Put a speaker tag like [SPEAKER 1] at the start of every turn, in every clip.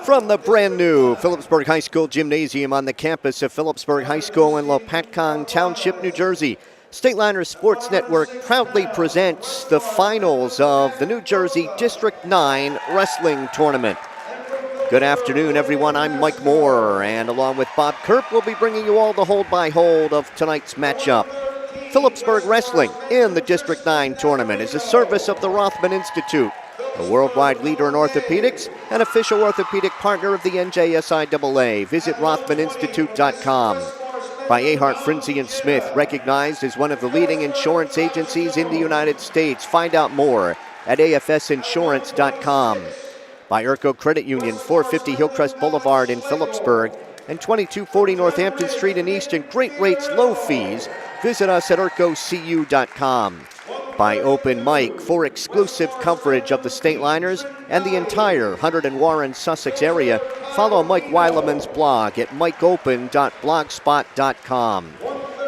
[SPEAKER 1] From the brand new Phillipsburg High School Gymnasium on the campus of Phillipsburg High School in Lopatcong Township, New Jersey, Stateliner Sports Network proudly presents the finals of the New Jersey District 9 Wrestling Tournament. Good afternoon, everyone. I'm Mike Moore, and along with Bob Kerp, we'll be bringing you all the hold-by-hold of tonight's matchup. Phillipsburg Wrestling in the District 9 tournament is a service of the Rothman Institute, a worldwide leader in orthopedics and official orthopedic partner of the NJSIAA. Visit RothmanInstitute.com. By Ahart, Frinzy & Smith, recognized as one of the leading insurance agencies in the United States. Find out more at AFSinsurance.com. By Urco Credit Union, 450 Hillcrest Boulevard in Phillipsburg and 2240 Northampton Street in Easton. Great rates, low fees. Visit us at urcocu.com. By Open Mic, for exclusive coverage of the Stateliners and the entire Hunterdon and Warren, Sussex area, follow Mike Weileman's blog at mikeopen.blogspot.com.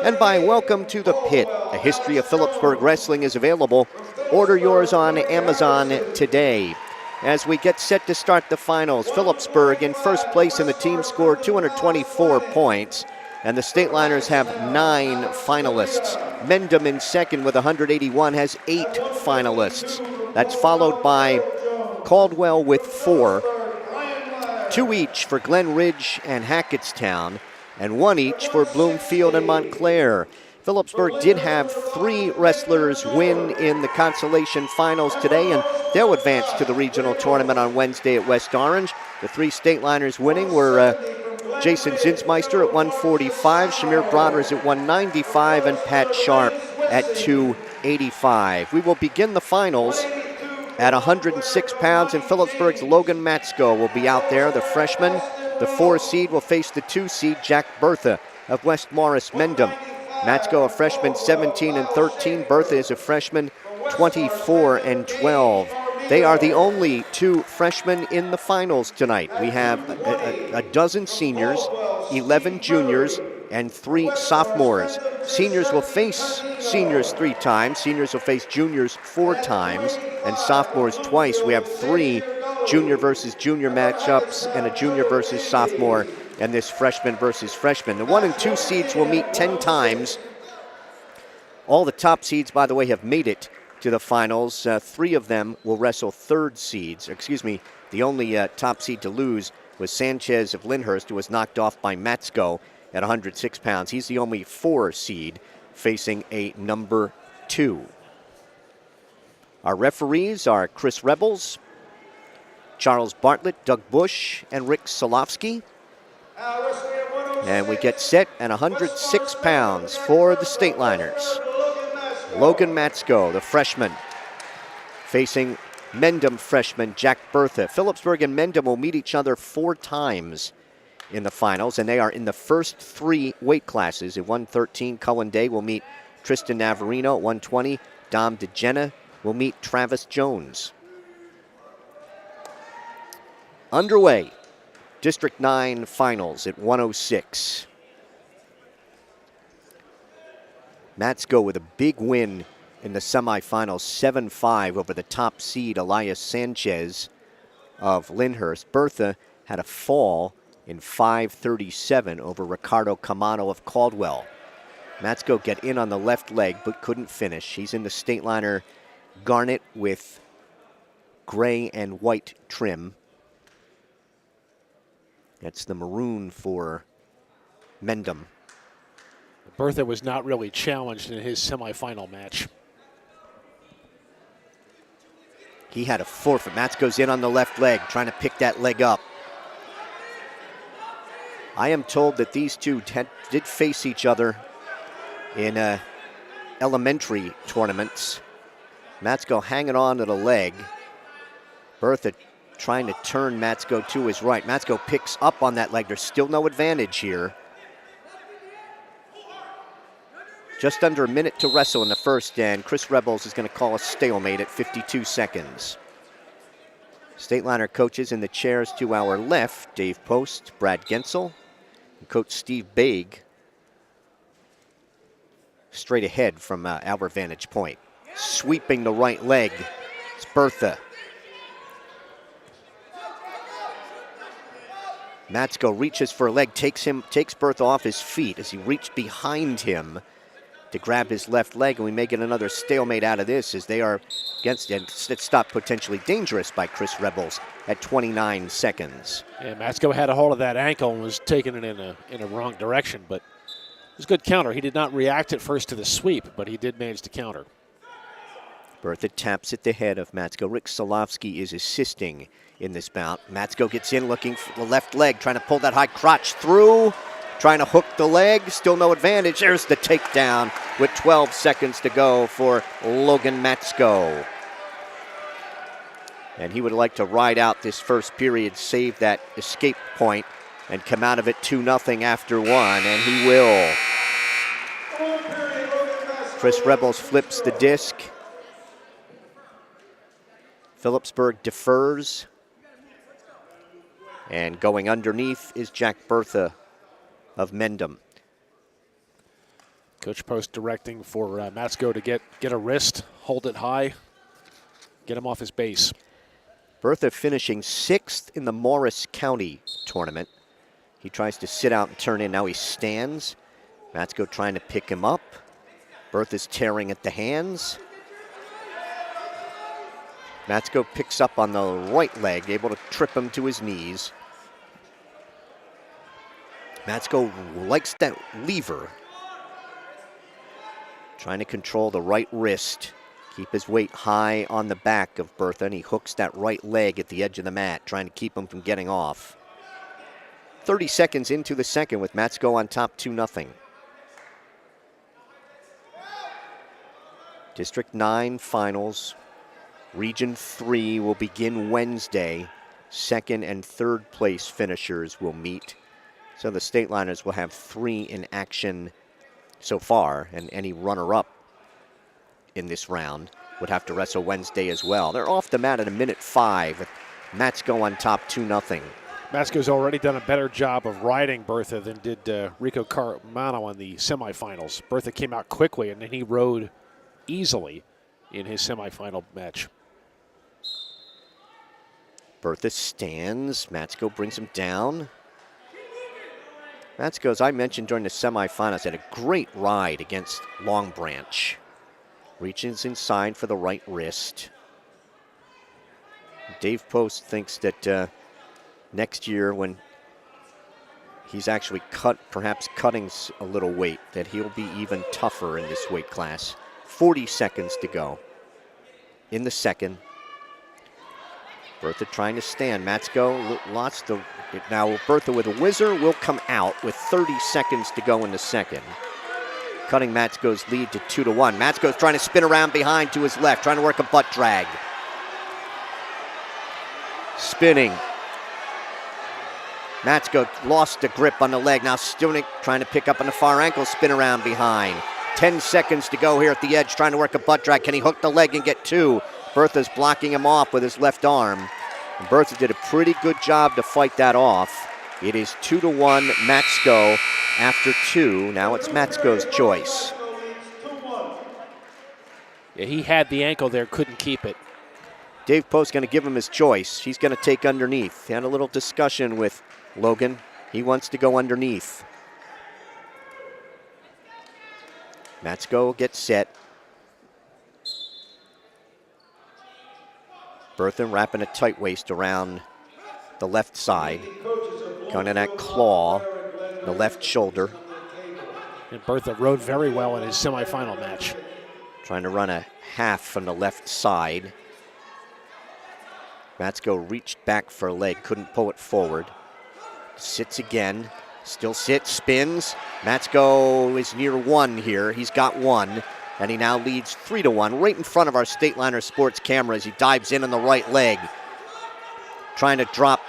[SPEAKER 1] And by Welcome to the Pit, a history of Phillipsburg wrestling is available. Order yours on Amazon today. As we get set to start the finals, Phillipsburg in first place in the team scored 224 points. And the Stateliners have 9 finalists. Mendham in second with 181 has 8 finalists. That's followed by Caldwell with 4. 2 each for Glen Ridge and Hackettstown, and 1 each for Bloomfield and Montclair. Phillipsburg did have 3 wrestlers win in the consolation finals today, and they'll advance to the regional tournament on Wednesday at West Orange. The 3 Stateliners winning were Jason Zinsmeister at 145, Shamir Broders at 195, and Pat Sharp at 285. We will begin the finals at 106 pounds, and Phillipsburg's Logan Matsko will be out there, the freshman. The 4 seed will face the 2 seed, Jack Bertha of West Morris Mendham. Matsko, a freshman, 17-13. Bertha is a freshman, 24-12. They are the only 2 freshmen in the finals tonight. We have a dozen seniors, 11 juniors, and 3 sophomores. Seniors will face seniors 3 times. Seniors will face juniors 4 times, and sophomores twice. We have 3 junior versus junior matchups and a junior versus sophomore, and this freshman versus freshman. The 1 and 2 seeds will meet 10 times. All the top seeds, by the way, have made it to the finals. 3 of them will wrestle third seeds. The only top seed to lose was Sanchez of Lyndhurst, who was knocked off by Matsko at 106 pounds. He's the only 4 seed facing a number 2. Our referees are Chris Rebels, Charles Bartlett, Doug Bush, and Rick Solofsky. And we get set at 106 pounds for the Stateliners. Logan Matsko, the freshman, facing Mendham freshman Jack Bertha. Phillipsburg and Mendham will meet each other 4 times in the finals, and they are in the first 3 weight classes. At 113, Cullen Day will meet Tristan Navarino. At 120, Dom DeGenna will meet Travis Jones. Underway, District 9 finals at 106. Matsko with a big win in the semifinals, 7-5 over the top seed, Elias Sanchez of Lyndhurst. Bertha had a fall in 5:37 over Ricardo Camano of Caldwell. Matsko get in on the left leg, but couldn't finish. He's in the Stateliner garnet with gray and white trim. That's the maroon for Mendham.
[SPEAKER 2] Bertha was not really challenged in his semifinal match.
[SPEAKER 1] He had a forfeit. Matsko's in on the left leg, trying to pick that leg up. I am told that these 2 did face each other in elementary tournaments. Matsko hanging on to the leg. Bertha trying to turn Matsko to his right. Matsko picks up on that leg. There's still no advantage here. Just under a minute to wrestle in the first, and Chris Rebels is going to call a stalemate at 52 seconds. Stateliner coaches in the chairs to our left, Dave Post, Brad Gensel, and Coach Steve Baig, straight ahead from our vantage point. Sweeping the right leg, it's Bertha. Matsko reaches for a leg, takes Bertha off his feet as he reached behind him to grab his left leg, and we may get another stalemate out of this as they are against it. It's stopped potentially dangerous by Chris Rebels at 29 seconds.
[SPEAKER 2] Yeah, Matsko had a hold of that ankle and was taking it in a wrong direction, but it was a good counter. He did not react at first to the sweep, but he did manage to counter.
[SPEAKER 1] Bertha taps at the head of Matsko. Rick Solovsky is assisting in this bout. Matsko gets in looking for the left leg, trying to pull that high crotch through, trying to hook the leg, still no advantage. There's the takedown with 12 seconds to go for Logan Matsko. And he would like to ride out this first period, save that escape point, and come out of it 2-0 after one, and he will. Chris Rebels flips the disc. Phillipsburg defers. And going underneath is Jack Bertha of Mendham.
[SPEAKER 2] Coach Post directing for Matsko to get a wrist, hold it high, get him off his base.
[SPEAKER 1] Bertha finishing 6th in the Morris County tournament. He tries to sit out and turn in. Now he stands. Matsko trying to pick him up. Bertha's tearing at the hands. Matsko picks up on the right leg, able to trip him to his knees. Matsko likes that lever. Trying to control the right wrist. Keep his weight high on the back of Bertha, and he hooks that right leg at the edge of the mat, trying to keep him from getting off. 30 seconds into the second with Matsko on top 2-0. District 9 finals. Region 3 will begin Wednesday. Second and third place finishers will meet. So the state liners will have 3 in action so far, and any runner-up in this round would have to wrestle Wednesday as well. They're off the mat at 1:05 with Matsko on top 2-0.
[SPEAKER 2] Matsko's already done a better job of riding Bertha than did Rico Carmano in the semifinals. Bertha came out quickly, and then he rode easily in his semifinal match.
[SPEAKER 1] Bertha stands. Matsko brings him down. Matsko, as I mentioned during the semifinals, had a great ride against Long Branch. Reaches inside for the right wrist. Dave Post thinks that next year when he's actually perhaps cutting a little weight, that he'll be even tougher in this weight class. 40 seconds to go in the second. Bertha trying to stand. Matsko lost the. Now Bertha with a whizzer will come out with 30 seconds to go in the second. Cutting Matsko's lead to 2-1. Matsko's trying to spin around behind to his left, trying to work a butt drag. Spinning. Matsko lost the grip on the leg. Now Stunek trying to pick up on the far ankle, spin around behind. 10 seconds to go here at the edge, trying to work a butt drag. Can he hook the leg and get 2? Bertha's blocking him off with his left arm. And Bertha did a pretty good job to fight that off. It is 2-1 Matsko after 2. Now it's Matsko's choice.
[SPEAKER 2] Yeah, he had the ankle there, couldn't keep it.
[SPEAKER 1] Dave Post going to give him his choice. He's going to take underneath. He had a little discussion with Logan. He wants to go underneath. Matsko gets set. Bertha wrapping a tight waist around the left side. Going in that claw, the left shoulder.
[SPEAKER 2] And Bertha rode very well in his semifinal match.
[SPEAKER 1] Trying to run a half from the left side. Matsko reached back for a leg, couldn't pull it forward. Sits again, still sits, spins. Matsko is near 1 here. He's got 1. And he now leads 3-1, right in front of our Stateliner Sports camera as he dives in on the right leg. Trying to drop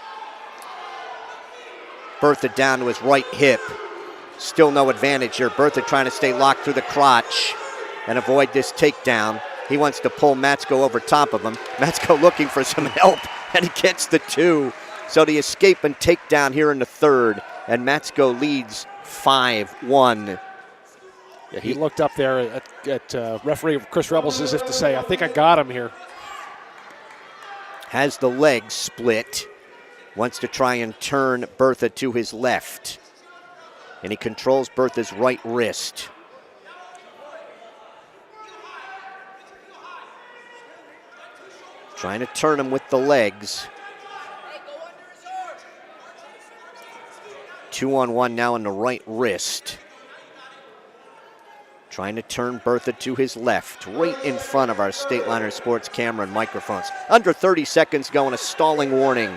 [SPEAKER 1] Bertha down to his right hip. Still no advantage here. Bertha trying to stay locked through the crotch and avoid this takedown. He wants to pull Matsko over top of him. Matsko looking for some help, and he gets the 2. So the escape and takedown here in the third, and Matsko leads 5-1.
[SPEAKER 2] Yeah, he looked up there at referee Chris Rebels as if to say, I think I got him here.
[SPEAKER 1] Has the leg split. Wants to try and turn Bertha to his left. And he controls Bertha's right wrist. Trying to turn him with the legs. 2-on-1 now on the right wrist. Trying to turn Bertha to his left, right in front of our Stateliner Sports camera and microphones. Under 30 seconds going, a stalling warning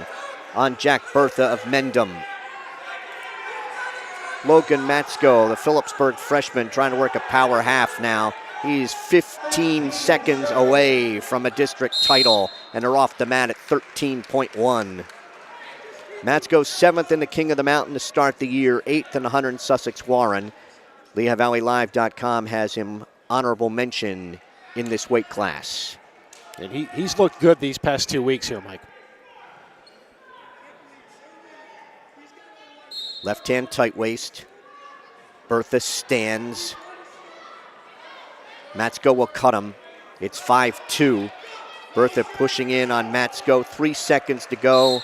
[SPEAKER 1] on Jack Bertha of Mendham. Logan Matsko, the Phillipsburg freshman, trying to work a power half now. He's 15 seconds away from a district title, and they're off the mat at 13.1. Matsko 7th in the King of the Mountain to start the year, 8th in the 100 Sussex Warren. LehighValleyLive.com has him honorable mention in this weight class.
[SPEAKER 2] And he's looked good these past 2 weeks here, Mike.
[SPEAKER 1] Left hand tight waist. Bertha stands. Matsko will cut him. It's 5-2. Bertha pushing in on Matsko. 3 seconds to go.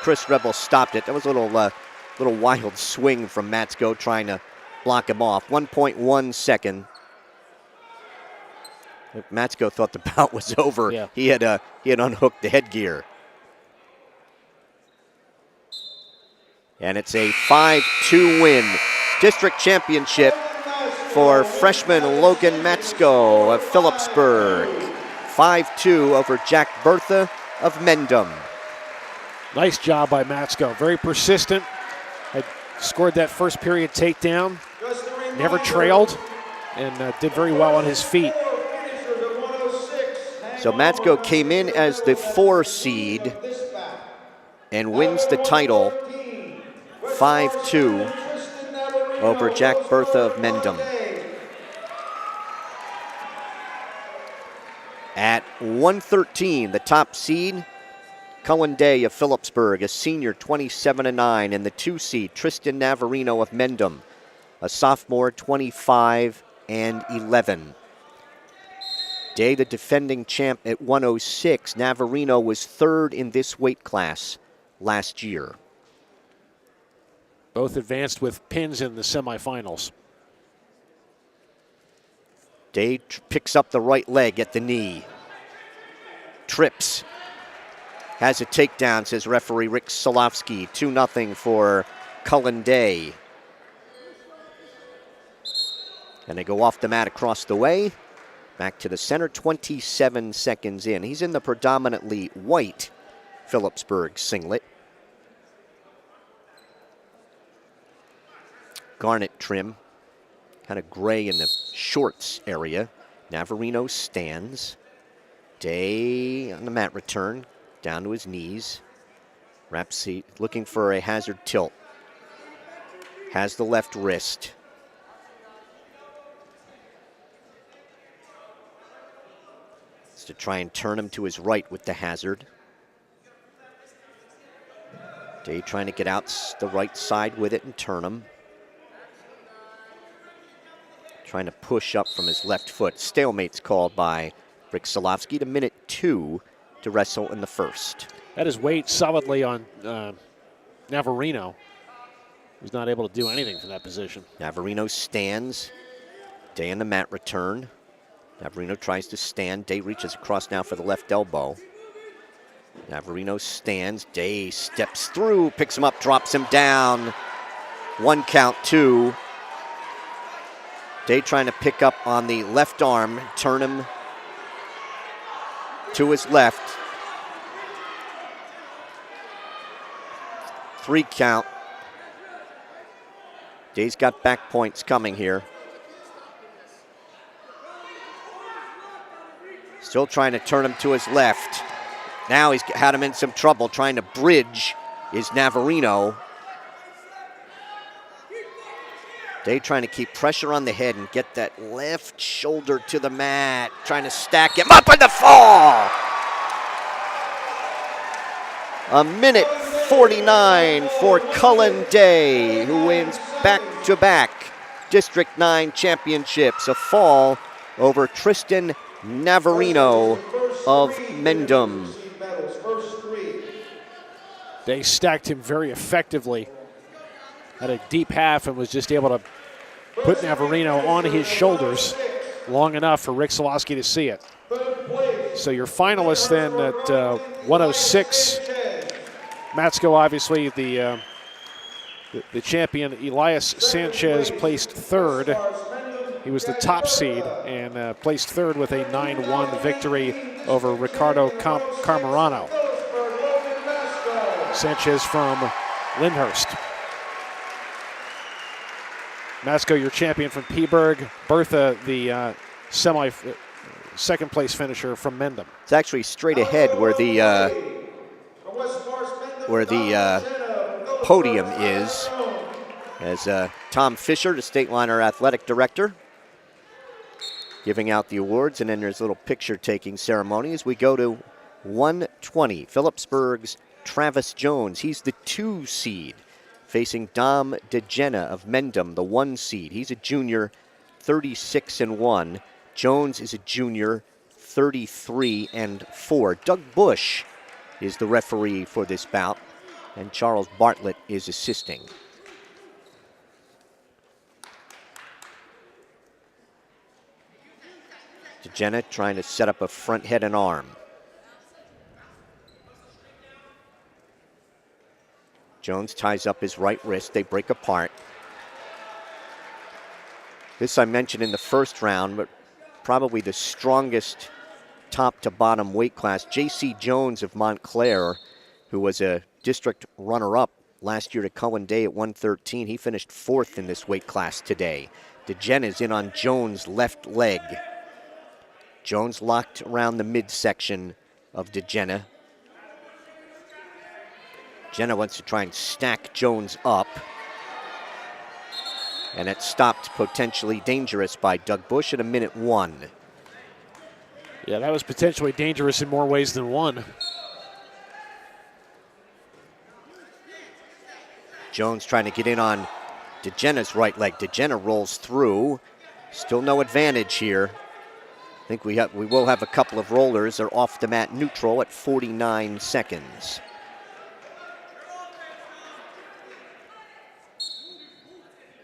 [SPEAKER 1] Chris Rebel stopped it. That was a little wild swing from Matsko trying to block him off. 1.1 second. Matsko thought the bout was over.
[SPEAKER 2] Yeah.
[SPEAKER 1] He had unhooked the headgear. And it's a 5-2 win. District championship for freshman Logan Matsko of Phillipsburg. 5-2 over Jack Bertha of Mendham.
[SPEAKER 2] Nice job by Matsko. Very persistent. Had scored that first period takedown. Never trailed. And did very well on his feet.
[SPEAKER 1] So Matsko came in as the 4 seed and wins the title 5-2 over Jack Bertha of Mendham. At 113, the top seed, Cullen Day of Phillipsburg, a senior, 27-9, and the 2 seed, Tristan Navarino of Mendham, a sophomore, 25-11. Day, the defending champ at 106. Navarino was 3rd in this weight class last year.
[SPEAKER 2] Both advanced with pins in the semifinals.
[SPEAKER 1] Day picks up the right leg at the knee. Trips. Has a takedown, says referee Rick Solofsky. 2-0 for Cullen Day. And they go off the mat across the way. Back to the center, 27 seconds in. He's in the predominantly white Phillipsburg singlet. Garnet trim, kind of gray in the shorts area. Navarino stands. Day on the mat return, down to his knees. Rapsy looking for a hazard tilt. Has the left wrist. It's to try and turn him to his right with the hazard. Day trying to get out the right side with it and turn him. Trying to push up from his left foot. Stalemate's called by Rick Solofsky to minute 2 to wrestle in the first.
[SPEAKER 2] That is weight solidly on Navarino. He's not able to do anything from that position.
[SPEAKER 1] Navarino stands. Day on the mat return. Navarino tries to stand. Day reaches across now for the left elbow. Navarino stands. Day steps through, picks him up, drops him down. 1 count, 2. Day trying to pick up on the left arm, turn him to his left. 3 count. Day's got back points coming here. Still trying to turn him to his left. Now he's had him in some trouble. Trying to bridge is Navarino. Day trying to keep pressure on the head and get that left shoulder to the mat. Trying to stack him up in the fall. A minute 49 for Cullen Day, who wins back-to-back District 9 championships. A fall over Tristan Navarino of Mendham.
[SPEAKER 2] They stacked him very effectively. Had a deep half and was just able to put Navarino on his shoulders long enough for Rick Solosky to see it. So your finalists then at 106, Matsko obviously the champion. Elias Sanchez placed third. He was the top seed and placed third with a 9-1 victory over Ricardo Camarano. Sanchez from Lyndhurst. Matsko, your champion from Phillipsburg. Bertha, the second place finisher from Mendham.
[SPEAKER 1] It's actually straight ahead where the podium is, as Tom Fisher, the State Liner athletic director, giving out the awards, and then there's a little picture-taking ceremony as we go to 120. Phillipsburg's Travis Jones, he's the 2 seed, facing Dom DeGenna of Mendham, the 1 seed. He's a junior, 36-1. Jones is a junior, 33-4. Doug Bush is the referee for this bout, and Charles Bartlett is assisting. DeGenna trying to set up a front head and arm. Jones ties up his right wrist. They break apart. This I mentioned in the first round, but probably the strongest top to bottom weight class. J.C. Jones of Montclair, who was a district runner-up last year to Cohen Day at 113. He finished 4th in this weight class today. DeGenna is in on Jones' left leg. Jones locked around the midsection of DeGenna. Jenna wants to try and stack Jones up. And it stopped potentially dangerous by Doug Bush at 1:01.
[SPEAKER 2] Yeah, that was potentially dangerous in more ways than one.
[SPEAKER 1] Jones trying to get in on DeGenna's right leg. DeGenna rolls through. Still no advantage here. I think we will have a couple of rollers. They're off the mat neutral at 49 seconds.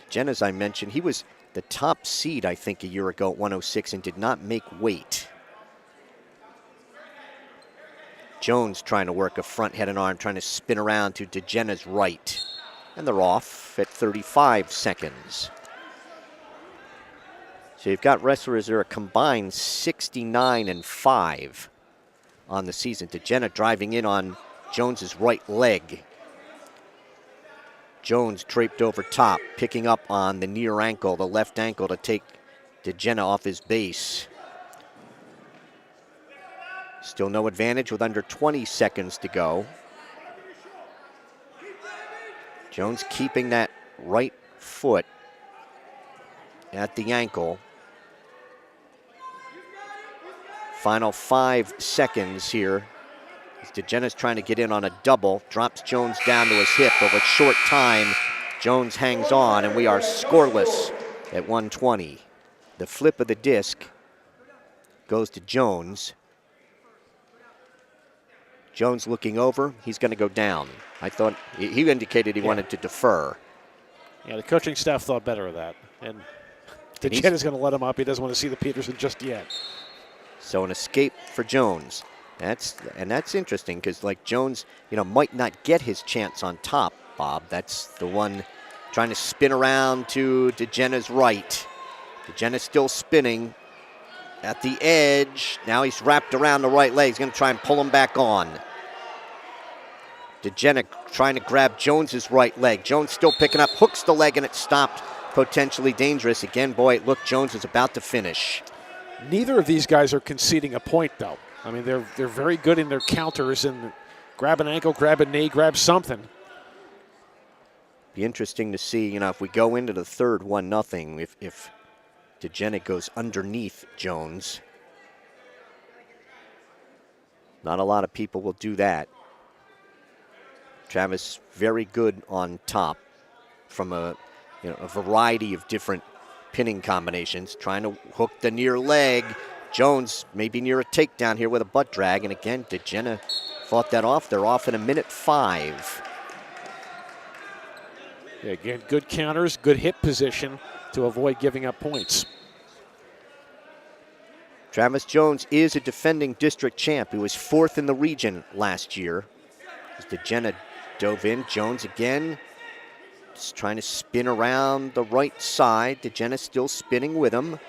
[SPEAKER 1] DeGenna, as I mentioned, he was the top seed, I think, a year ago at 106 and did not make weight. Jones trying to work a front head and arm, trying to spin around to DeGenna's right. And they're off at 35 seconds. So you've got wrestlers that are a combined 69-5 on the season. DeGenna driving in on Jones's right leg. Jones draped over top, picking up on the near ankle, the left ankle, to take DeGenna off his base. Still no advantage with under 20 seconds to go. Jones keeping that right foot at the ankle. Final 5 seconds here. DeGenna's trying to get in on a double, drops Jones down to his hip, but with short time, Jones hangs on, and we are scoreless at 120. The flip of the disc goes to Jones. Jones looking over, he's going to go down. I thought he indicated he wanted to defer.
[SPEAKER 2] Yeah, the coaching staff thought better of that, and DeGenna's going to let him up. He doesn't want to see the Peterson just yet.
[SPEAKER 1] So an escape for Jones. That's interesting because, like, Jones, might not get his chance on top, Bob. That's the one trying to spin around to DeGenna's right. DeGenna's still spinning at the edge. Now he's wrapped around the right leg. He's going to try and pull him back on. DeGenna trying to grab Jones's right leg. Jones still picking up, hooks the leg, and it stopped. Potentially dangerous. Again, boy, it looked Jones was about to finish.
[SPEAKER 2] Neither of these guys are conceding a point, though. I mean, they're very good in their counters and grab an ankle, grab a knee, grab something.
[SPEAKER 1] Be interesting to see, if we go into the third 1-0, if DeGenna goes underneath Jones. Not a lot of people will do that. Travis very good on top from a variety of different pinning combinations, trying to hook the near leg. Jones maybe near a takedown here with a butt drag, and again, DeGenna fought that off. They're off in a minute 5.
[SPEAKER 2] Yeah, again, good counters, good hip position to avoid giving up points.
[SPEAKER 1] Travis Jones is a defending district champ. He was 4th in the region last year. As DeGenna dove in, Jones again, just trying to spin around the right side. DeGenna still spinning with him.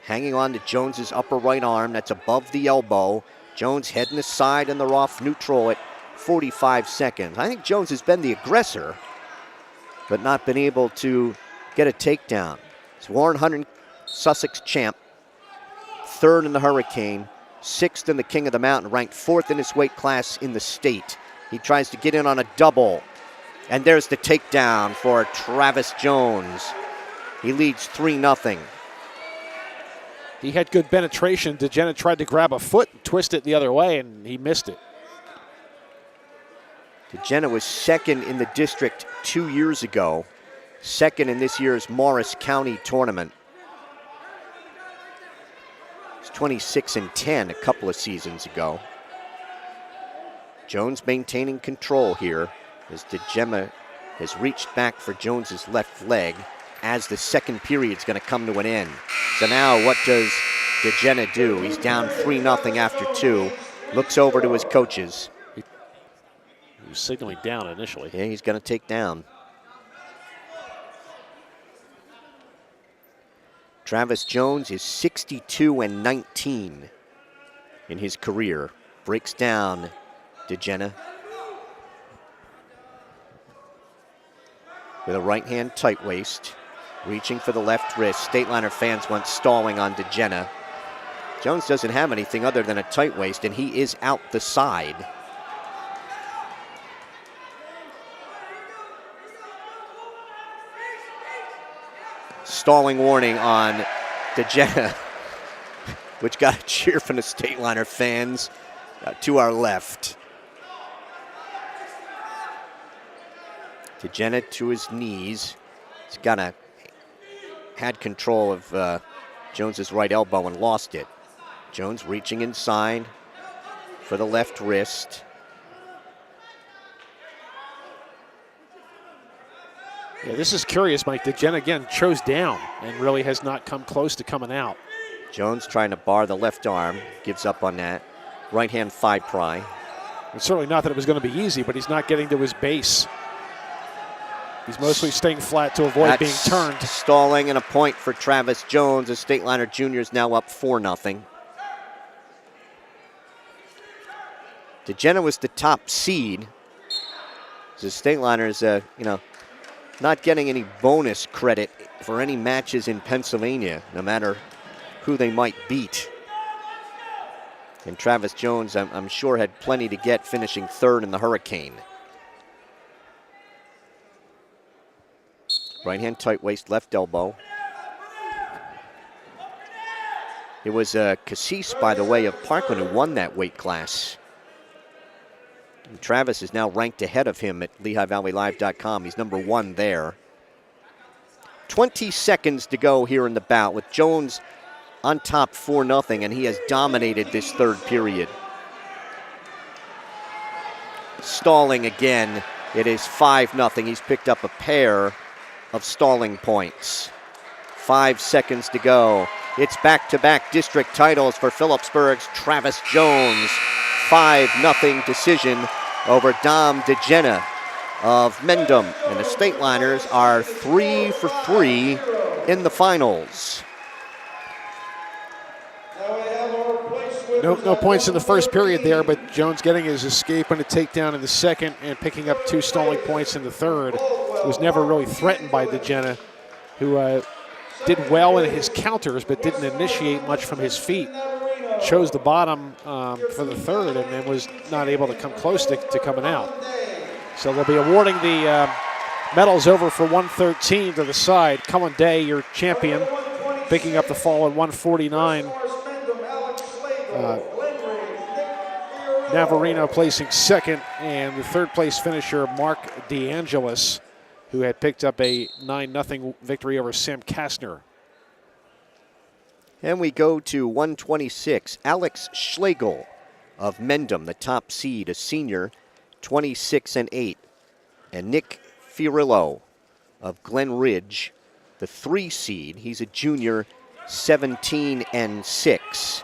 [SPEAKER 1] Hanging on to Jones's upper right arm, that's above the elbow. Jones heading aside in the off neutral at 45 seconds. I think Jones has been the aggressor, but not been able to get a takedown. It's Warren Hunter, Sussex champ, 3rd in the Hurricane, 6th in the King of the Mountain, ranked 4th in his weight class in the state. He tries to get in on a double, and there's the takedown for Travis Jones. He leads 3-0.
[SPEAKER 2] He had good penetration. DeGenna tried to grab a foot and twist it the other way, and he missed it.
[SPEAKER 1] DeGenna was 2nd in the district 2 years ago, 2nd in this year's Morris County tournament. It's 26-10 a couple of seasons ago. Jones maintaining control here as DeGenna has reached back for Jones's left leg as the second period's going to come to an end. So now what does DeGenna do? He's down 3-0 after 2. Looks over to his coaches.
[SPEAKER 2] He was signaling down initially.
[SPEAKER 1] Yeah, he's going to take down. Travis Jones is 62-19 in his career. Breaks down DeGenna with a right hand tight waist. Reaching for the left wrist. Stateliner fans want stalling on DeGenna. Jones doesn't have anything other than a tight waist, and he is out the side. Stalling warning on DeGenna, which got a cheer from the Stateliner fans to our left. DeGenna to his knees. He's had control of Jones's right elbow and lost it. Jones reaching inside for the left wrist.
[SPEAKER 2] Yeah, this is curious, Mike. DeGenna again chose down and really has not come close to coming out.
[SPEAKER 1] Jones trying to bar the left arm, gives up on that. Right hand 5-pry.
[SPEAKER 2] It's certainly not that it was going to be easy, but he's not getting to his base. He's mostly staying flat to avoid being turned.
[SPEAKER 1] Stalling and a point for Travis Jones. The Stateliner Jr. is now up 4-0. DeGenna was the top seed. The Stateliners, not getting any bonus credit for any matches in Pennsylvania, no matter who they might beat. And Travis Jones, I'm sure, had plenty to get, finishing 3rd in the Hurricane. Right hand tight waist, left elbow. It was Cassis, by the way, of Parkland who won that weight class. And Travis is now ranked ahead of him at LehighValleyLive.com. He's number 1 there. 20 seconds to go here in the bout with Jones on top 4-0, and he has dominated this 3rd period. Stalling again. It is 5-0. He's picked up a pair of stalling points. 5 seconds to go. It's back-to-back district titles for Phillipsburg's Travis Jones. 5-0 decision over Dom DeGenna of Mendham. And the Stateliners are 3 for 3 in the finals.
[SPEAKER 2] No points in the first period there, but Jones getting his escape and a takedown in the second and picking up 2 stalling points in the third. Was never really threatened by DeGenna, who did well in his counters but didn't initiate much from his feet. Chose the bottom for the third and then was not able to come close to coming out. So they'll be awarding the medals over for 113 to the side. Cullen Day, your champion, picking up the fall at 149. Navarino placing second, and the third place finisher, Mark DeAngelis, who had picked up a 9-0 victory over Sam Kastner.
[SPEAKER 1] And we go to 126. Alex Schlegel of Mendham, the top seed, a senior, 26-8. And Nick Fiorillo of Glen Ridge, the 3 seed. He's a junior, 17-6.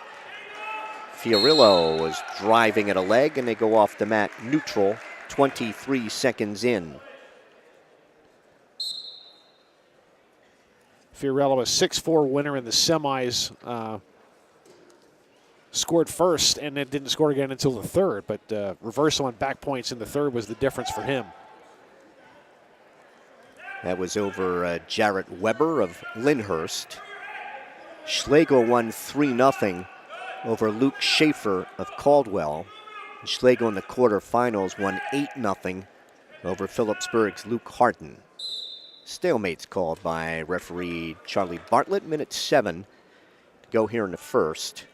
[SPEAKER 1] Fiorillo was driving at a leg, and they go off the mat neutral, 23 seconds in.
[SPEAKER 2] Fiorillo, a 6-4 winner in the semis, scored first and then didn't score again until the third, but reversal and back points in the third was the difference for him.
[SPEAKER 1] That was over Jarrett Weber of Lyndhurst. Schlegel won 3-0 over Luke Schaefer of Caldwell. And Schlegel in the quarterfinals won 8-0 over Phillipsburg's Luke Harden. Stalemate's called by referee Charlie Bartlett, minute 7 to go here in the first.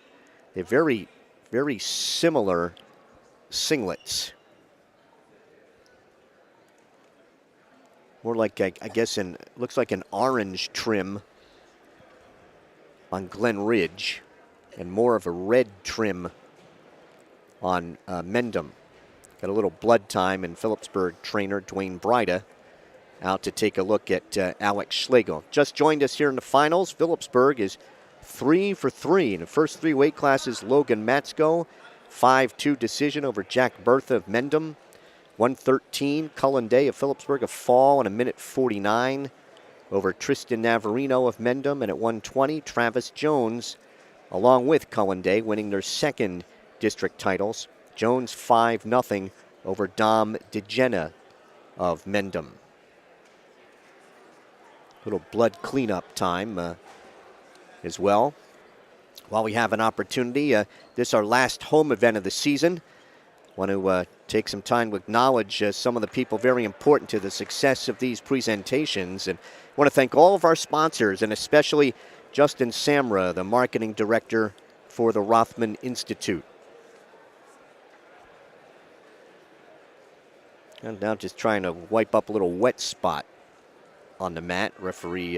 [SPEAKER 1] They're very, very similar singlets. More like, I guess, looks like an orange trim on Glen Ridge and more of a red trim on Mendham. Got a little blood time, and Phillipsburg trainer Dwayne Breida out to take a look at Alex Schlegel. Just joined us here in the finals. Phillipsburg is 3 for 3 in the first 3 weight classes. Logan Matsko, 5-2 decision over Jack Bertha of Mendham. 113, Cullen Day of Phillipsburg, a fall in a minute 49 over Tristan Navarino of Mendham. And at 120, Travis Jones, along with Cullen Day, winning their second district titles. Jones 5-0 over Dom DeGena of Mendham. Little blood cleanup time as well. While we have an opportunity, this is our last home event of the season. Want to take some time to acknowledge some of the people very important to the success of these presentations. And I want to thank all of our sponsors, and especially Justin Samra, the marketing director for the Rothman Institute. And now just trying to wipe up a little wet spot on the mat. Referee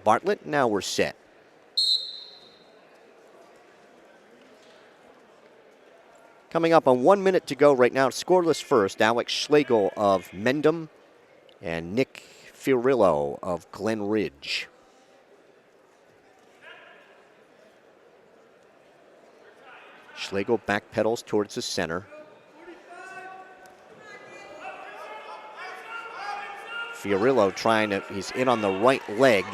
[SPEAKER 1] Bartlett, now we're set. Coming up on 1 minute to go right now, scoreless first, Alex Schlegel of Mendham and Nick Fiorillo of Glen Ridge. Schlegel backpedals towards the center. Fiorillo he's in on the right leg,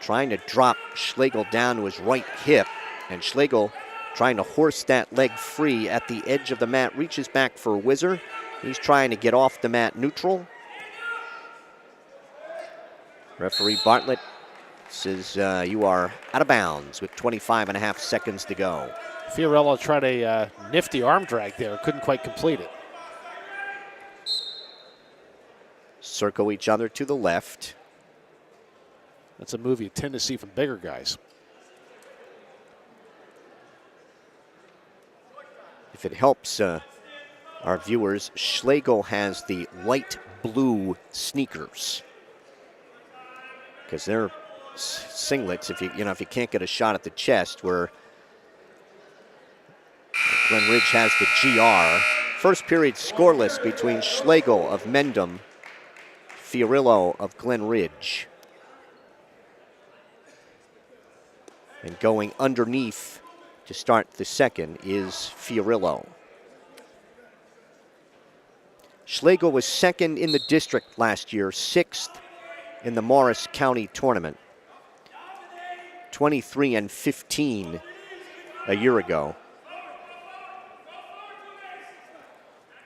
[SPEAKER 1] trying to drop Schlegel down to his right hip, and Schlegel trying to horse that leg free at the edge of the mat, reaches back for a whizzer. He's trying to get off the mat neutral. Referee Bartlett says you are out of bounds with 25.5 seconds to go.
[SPEAKER 2] Fiorillo tried a nifty arm drag there, couldn't quite complete it.
[SPEAKER 1] Circle each other to the left.
[SPEAKER 2] That's a move you tend to see from bigger guys.
[SPEAKER 1] If it helps our viewers, Schlegel has the light blue sneakers because they're singlets. If you can't get a shot at the chest, where Glen Ridge has the GR. First period scoreless between Schlegel of Mendham, Fiorillo of Glen Ridge, and going underneath to start the second is Fiorillo. Schlegel was second in the district last year, 6th in the Morris County tournament. 23-15 a year ago.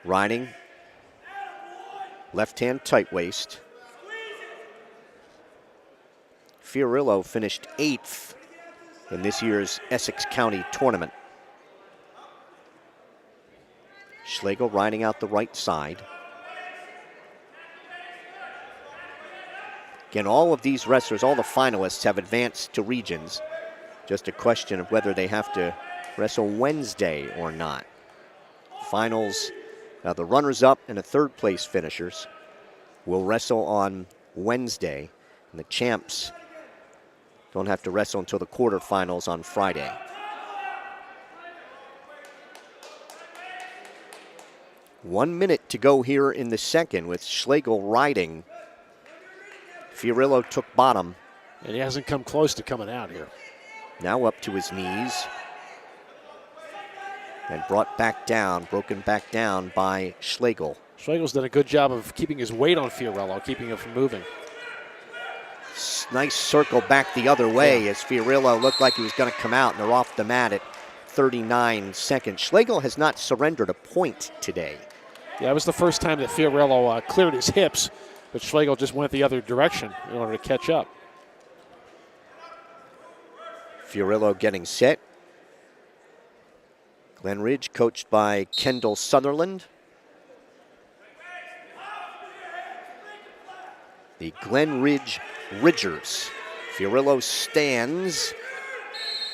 [SPEAKER 1] Riding, left hand tight waist. Fiorillo finished 8th in this year's Essex County tournament. Schlegel riding out the right side. Again, all of these wrestlers, all the finalists have advanced to regions. Just a question of whether they have to wrestle Wednesday or not. Finals, the runners-up and the third-place finishers will wrestle on Wednesday, and the champs don't have to wrestle until the quarterfinals on Friday. 1 minute to go here in the second with Schlegel riding. Fiorillo took bottom.
[SPEAKER 2] And he hasn't come close to coming out here.
[SPEAKER 1] Now up to his knees. And brought back down, broken back down by Schlegel.
[SPEAKER 2] Schlegel's done a good job of keeping his weight on Fiorillo, keeping him from moving.
[SPEAKER 1] Nice circle back the other way as Fiorillo looked like he was going to come out, and they're off the mat at 39 seconds. Schlegel has not surrendered a point today.
[SPEAKER 2] Yeah, it was the first time that Fiorillo cleared his hips, but Schlegel just went the other direction in order to catch up.
[SPEAKER 1] Fiorillo getting set. Glen Ridge coached by Kendall Sutherland. The Glen Ridge Ridgers. Fiorillo stands,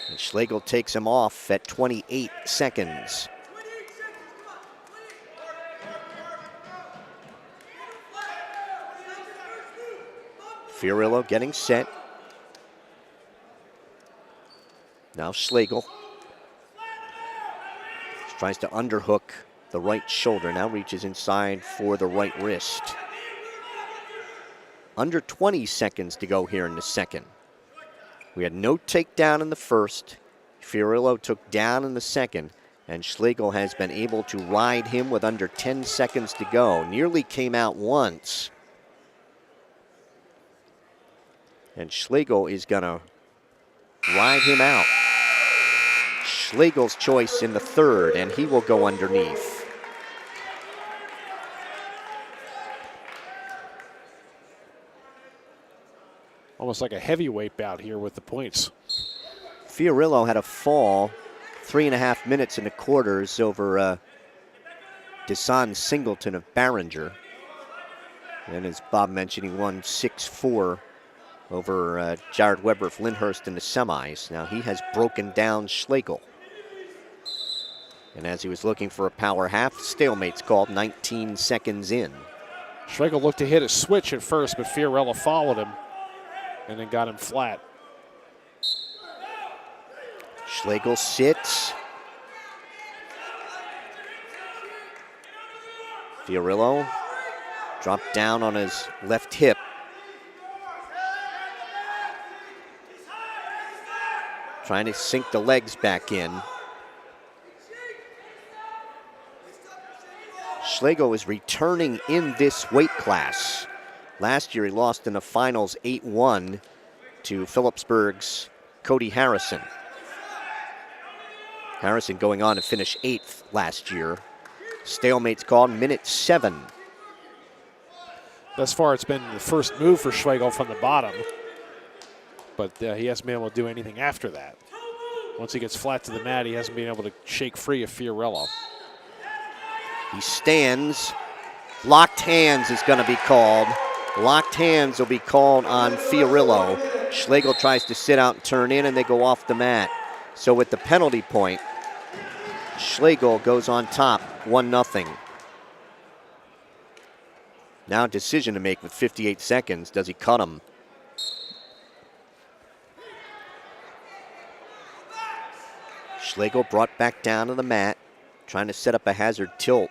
[SPEAKER 1] and Schlegel takes him off at 28 seconds. Fiorillo getting set. Now Schlegel tries to underhook the right shoulder. Now reaches inside for the right wrist. Under 20 seconds to go here in the second. We had no takedown in the first. Fiorillo took down in the second, and Schlegel has been able to ride him with under 10 seconds to go. Nearly came out once. And Schlegel is gonna ride him out. Schlegel's choice in the third, and he will go underneath.
[SPEAKER 2] Almost like a heavyweight bout here with the points.
[SPEAKER 1] Fiorillo had a fall 3.5 minutes in the quarters over Desan Singleton of Barringer. And as Bob mentioned, he won 6-4 over Jared Weber of Lyndhurst in the semis. Now he has broken down Schlegel. And as he was looking for a power half, stalemate's called 19 seconds in.
[SPEAKER 2] Schlegel looked to hit a switch at first, but Fiorillo followed him and then got him flat.
[SPEAKER 1] Schlegel sits. Fiorillo dropped down on his left hip. Trying to sink the legs back in. Schlegel is returning in this weight class. Last year he lost in the finals 8-1 to Phillipsburg's Cody Harrison. Harrison going on to finish 8th last year. Stalemate's called minute 7.
[SPEAKER 2] Thus far it's been the first move for Schlegel from the bottom, but he hasn't been able to do anything after that. Once he gets flat to the mat, he hasn't been able to shake free of Fiorillo.
[SPEAKER 1] He stands. Locked hands is going to be called. Locked hands will be called on Fiorillo. Schlegel tries to sit out and turn in, and they go off the mat. So with the penalty point, Schlegel goes on top, 1-0. Now a decision to make with 58 seconds. Does he cut him? Schlegel brought back down to the mat, trying to set up a hazard tilt.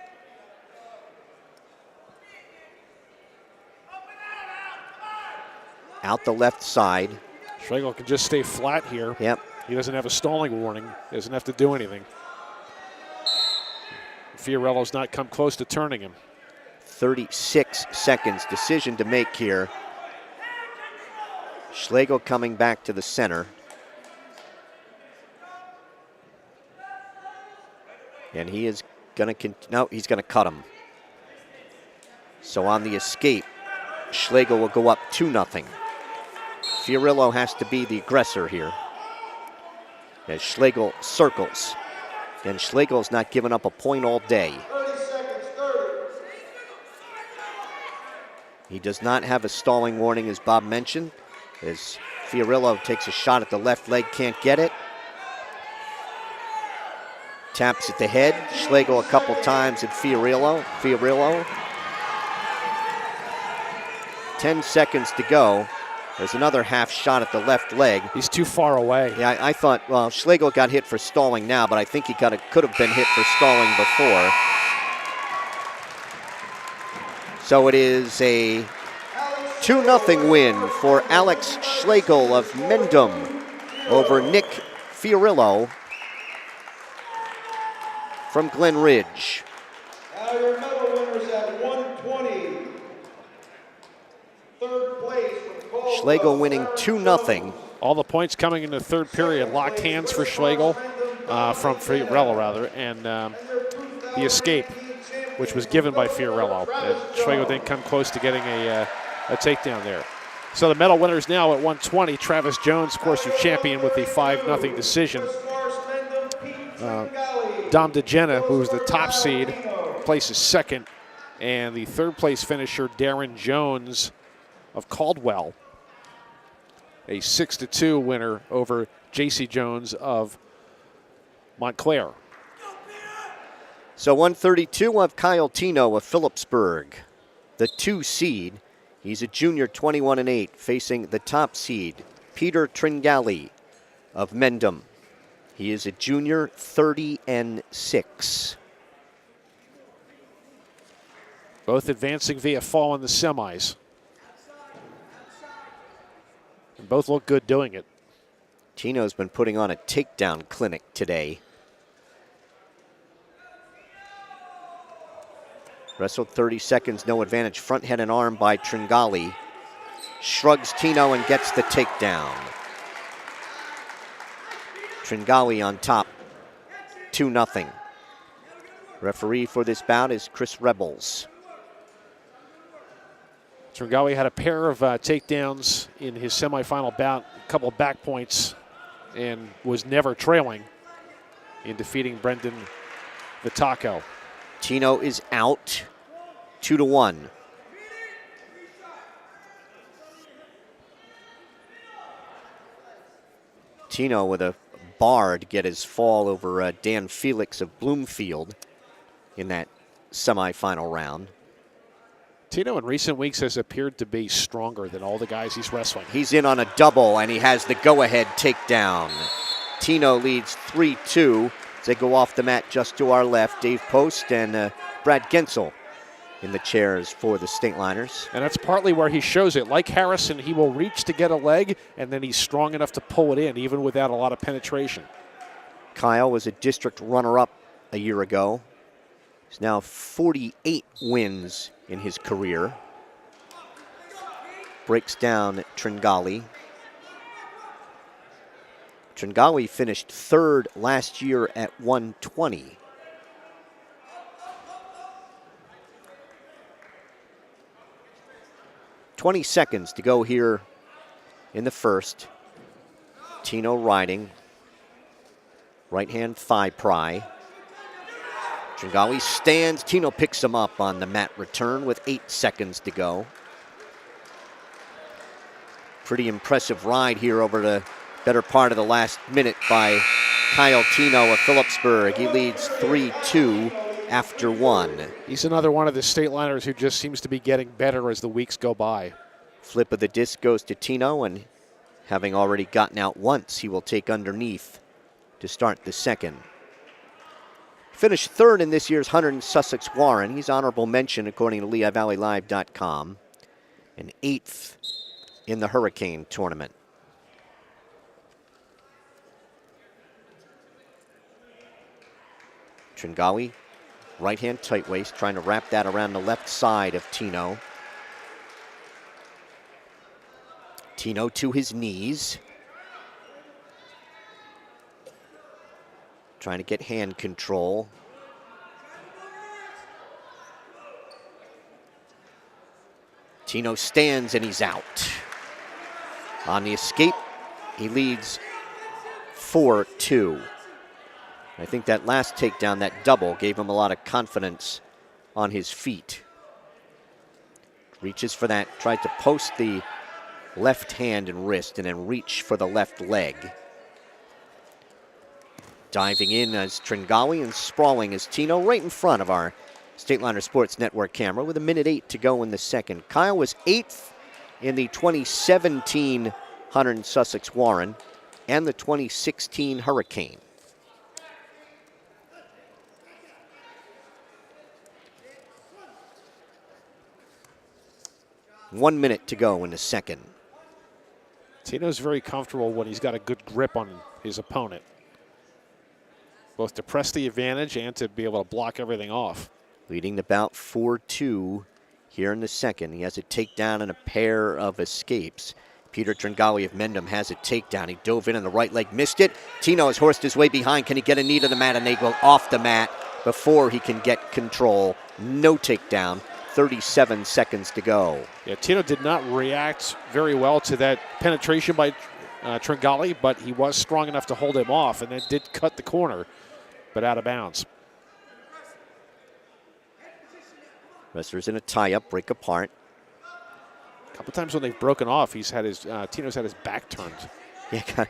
[SPEAKER 1] Out the left side.
[SPEAKER 2] Schlegel can just stay flat here.
[SPEAKER 1] Yep.
[SPEAKER 2] He doesn't have a stalling warning. He doesn't have to do anything. Fiorillo's not come close to turning him.
[SPEAKER 1] 36 seconds. Decision to make here. Schlegel coming back to the center. And he is going to, no, he's going to cut him. So on the escape, Schlegel will go up 2-0. Fiorillo has to be the aggressor here. As Schlegel circles. And Schlegel's not giving up a point all day.
[SPEAKER 3] 30 seconds, 30.
[SPEAKER 1] He does not have a stalling warning, as Bob mentioned. As Fiorillo takes a shot at the left leg, can't get it. Taps at the head. Schlegel a couple times at Fiorillo. 10 seconds to go. There's another half shot at the left leg.
[SPEAKER 2] He's too far away.
[SPEAKER 1] Yeah, I thought, well, Schlegel got hit for stalling now, but I think he could have been hit for stalling before. So it is a 2-0 win for Alex Schlegel of Mendham over Nick Fiorillo from Glen Ridge.
[SPEAKER 3] Now your medal winners at 120. Third place.
[SPEAKER 1] Schlegel winning 2-0.
[SPEAKER 2] All the points coming in the third period. Locked hands for Schlegel, from Fiorello rather, and the escape, which was given by Fiorello. And Schlegel didn't come close to getting a takedown there. So the medal winners now at 120. Travis Jones, of course, your champion with the 5-0 decision. Dom DeGena, who was the top seed, places second. And the third place finisher, Darren Jones of Caldwell, a 6-2 winner over J.C. Jones of Montclair.
[SPEAKER 1] So 132 of Kyle Tino of Phillipsburg, the 2 seed. He's a junior, 21-8, facing the top seed, Peter Tringali of Mendham. He is a junior, 30-6.
[SPEAKER 2] Both advancing via fall in the semis. And both look good doing it.
[SPEAKER 1] Tino's been putting on a takedown clinic today. Wrestled 30 seconds, no advantage. Front head and arm by Tringali. Shrugs Tino and gets the takedown. Tringali on top, 2-0. Referee for this bout is Chris Rebels.
[SPEAKER 2] Tringali had a pair of takedowns in his semifinal bout, a couple of back points, and was never trailing in defeating Brendan Vitaco.
[SPEAKER 1] Tino is out, 2-1. Tino with a bar to get his fall over Dan Felix of Bloomfield in that semifinal round.
[SPEAKER 2] Tino in recent weeks has appeared to be stronger than all the guys he's wrestling.
[SPEAKER 1] He's in on a double, and he has the go-ahead takedown. Tino leads 3-2. They go off the mat just to our left. Dave Post and Brad Gensel in the chairs for the Stateliners.
[SPEAKER 2] And that's partly where he shows it. Like Harrison, he will reach to get a leg, and then he's strong enough to pull it in, even without a lot of penetration.
[SPEAKER 1] Kyle was a district runner-up a year ago. He's now 48 wins in his career. Breaks down Tringali. Tringali finished third last year at 120. "20 seconds to go here in the first. Tino riding. Right hand thigh pry. Tringali stands. Tino picks him up on the mat return with 8 seconds to go. Pretty impressive ride here over the better part of the last minute by Kyle Tino of Phillipsburg. He leads 3-2 after 1.
[SPEAKER 2] He's another one of the Stateliners who just seems to be getting better as the weeks go by.
[SPEAKER 1] Flip of the disc goes to Tino, and having already gotten out once, he will take underneath to start the second. Finished third in this year's Hunter and Sussex Warren. He's honorable mention according to LehighValleyLive.com. And 8th in the Hurricane tournament. Tringali, right hand tight waist, trying to wrap that around the left side of Tino. Tino to his knees. Trying to get hand control. Tino stands and he's out. On the escape, he leads 4-2. I think that last takedown, that double, gave him a lot of confidence on his feet. Reaches for that, tries to post the left hand and wrist and then reach for the left leg. Diving in as Tringali and sprawling as Tino right in front of our Stateliner Sports Network camera with 1:08 to go in the second. Kyle was 8th in the 2017 Hunter and Sussex Warren and the 2016 Hurricane. 1 minute to go in the second.
[SPEAKER 2] Tino's very comfortable when he's got a good grip on his opponent, both to press the advantage and to be able to block everything off.
[SPEAKER 1] Leading the bout 4-2 here in the second. He has a takedown and a pair of escapes. Peter Tringali of Mendham has a takedown. He dove in on the right leg, missed it. Tino has horsed his way behind. Can he get a knee to the mat? And they go off the mat before he can get control. No takedown. 37 seconds to go.
[SPEAKER 2] Yeah, Tino did not react very well to that penetration by Tringali, but he was strong enough to hold him off and then did cut the corner, but out of bounds.
[SPEAKER 1] Wrestlers in a tie-up, break apart.
[SPEAKER 2] A couple times when they've broken off, he's had his Tino's had his back turned.
[SPEAKER 1] Yeah,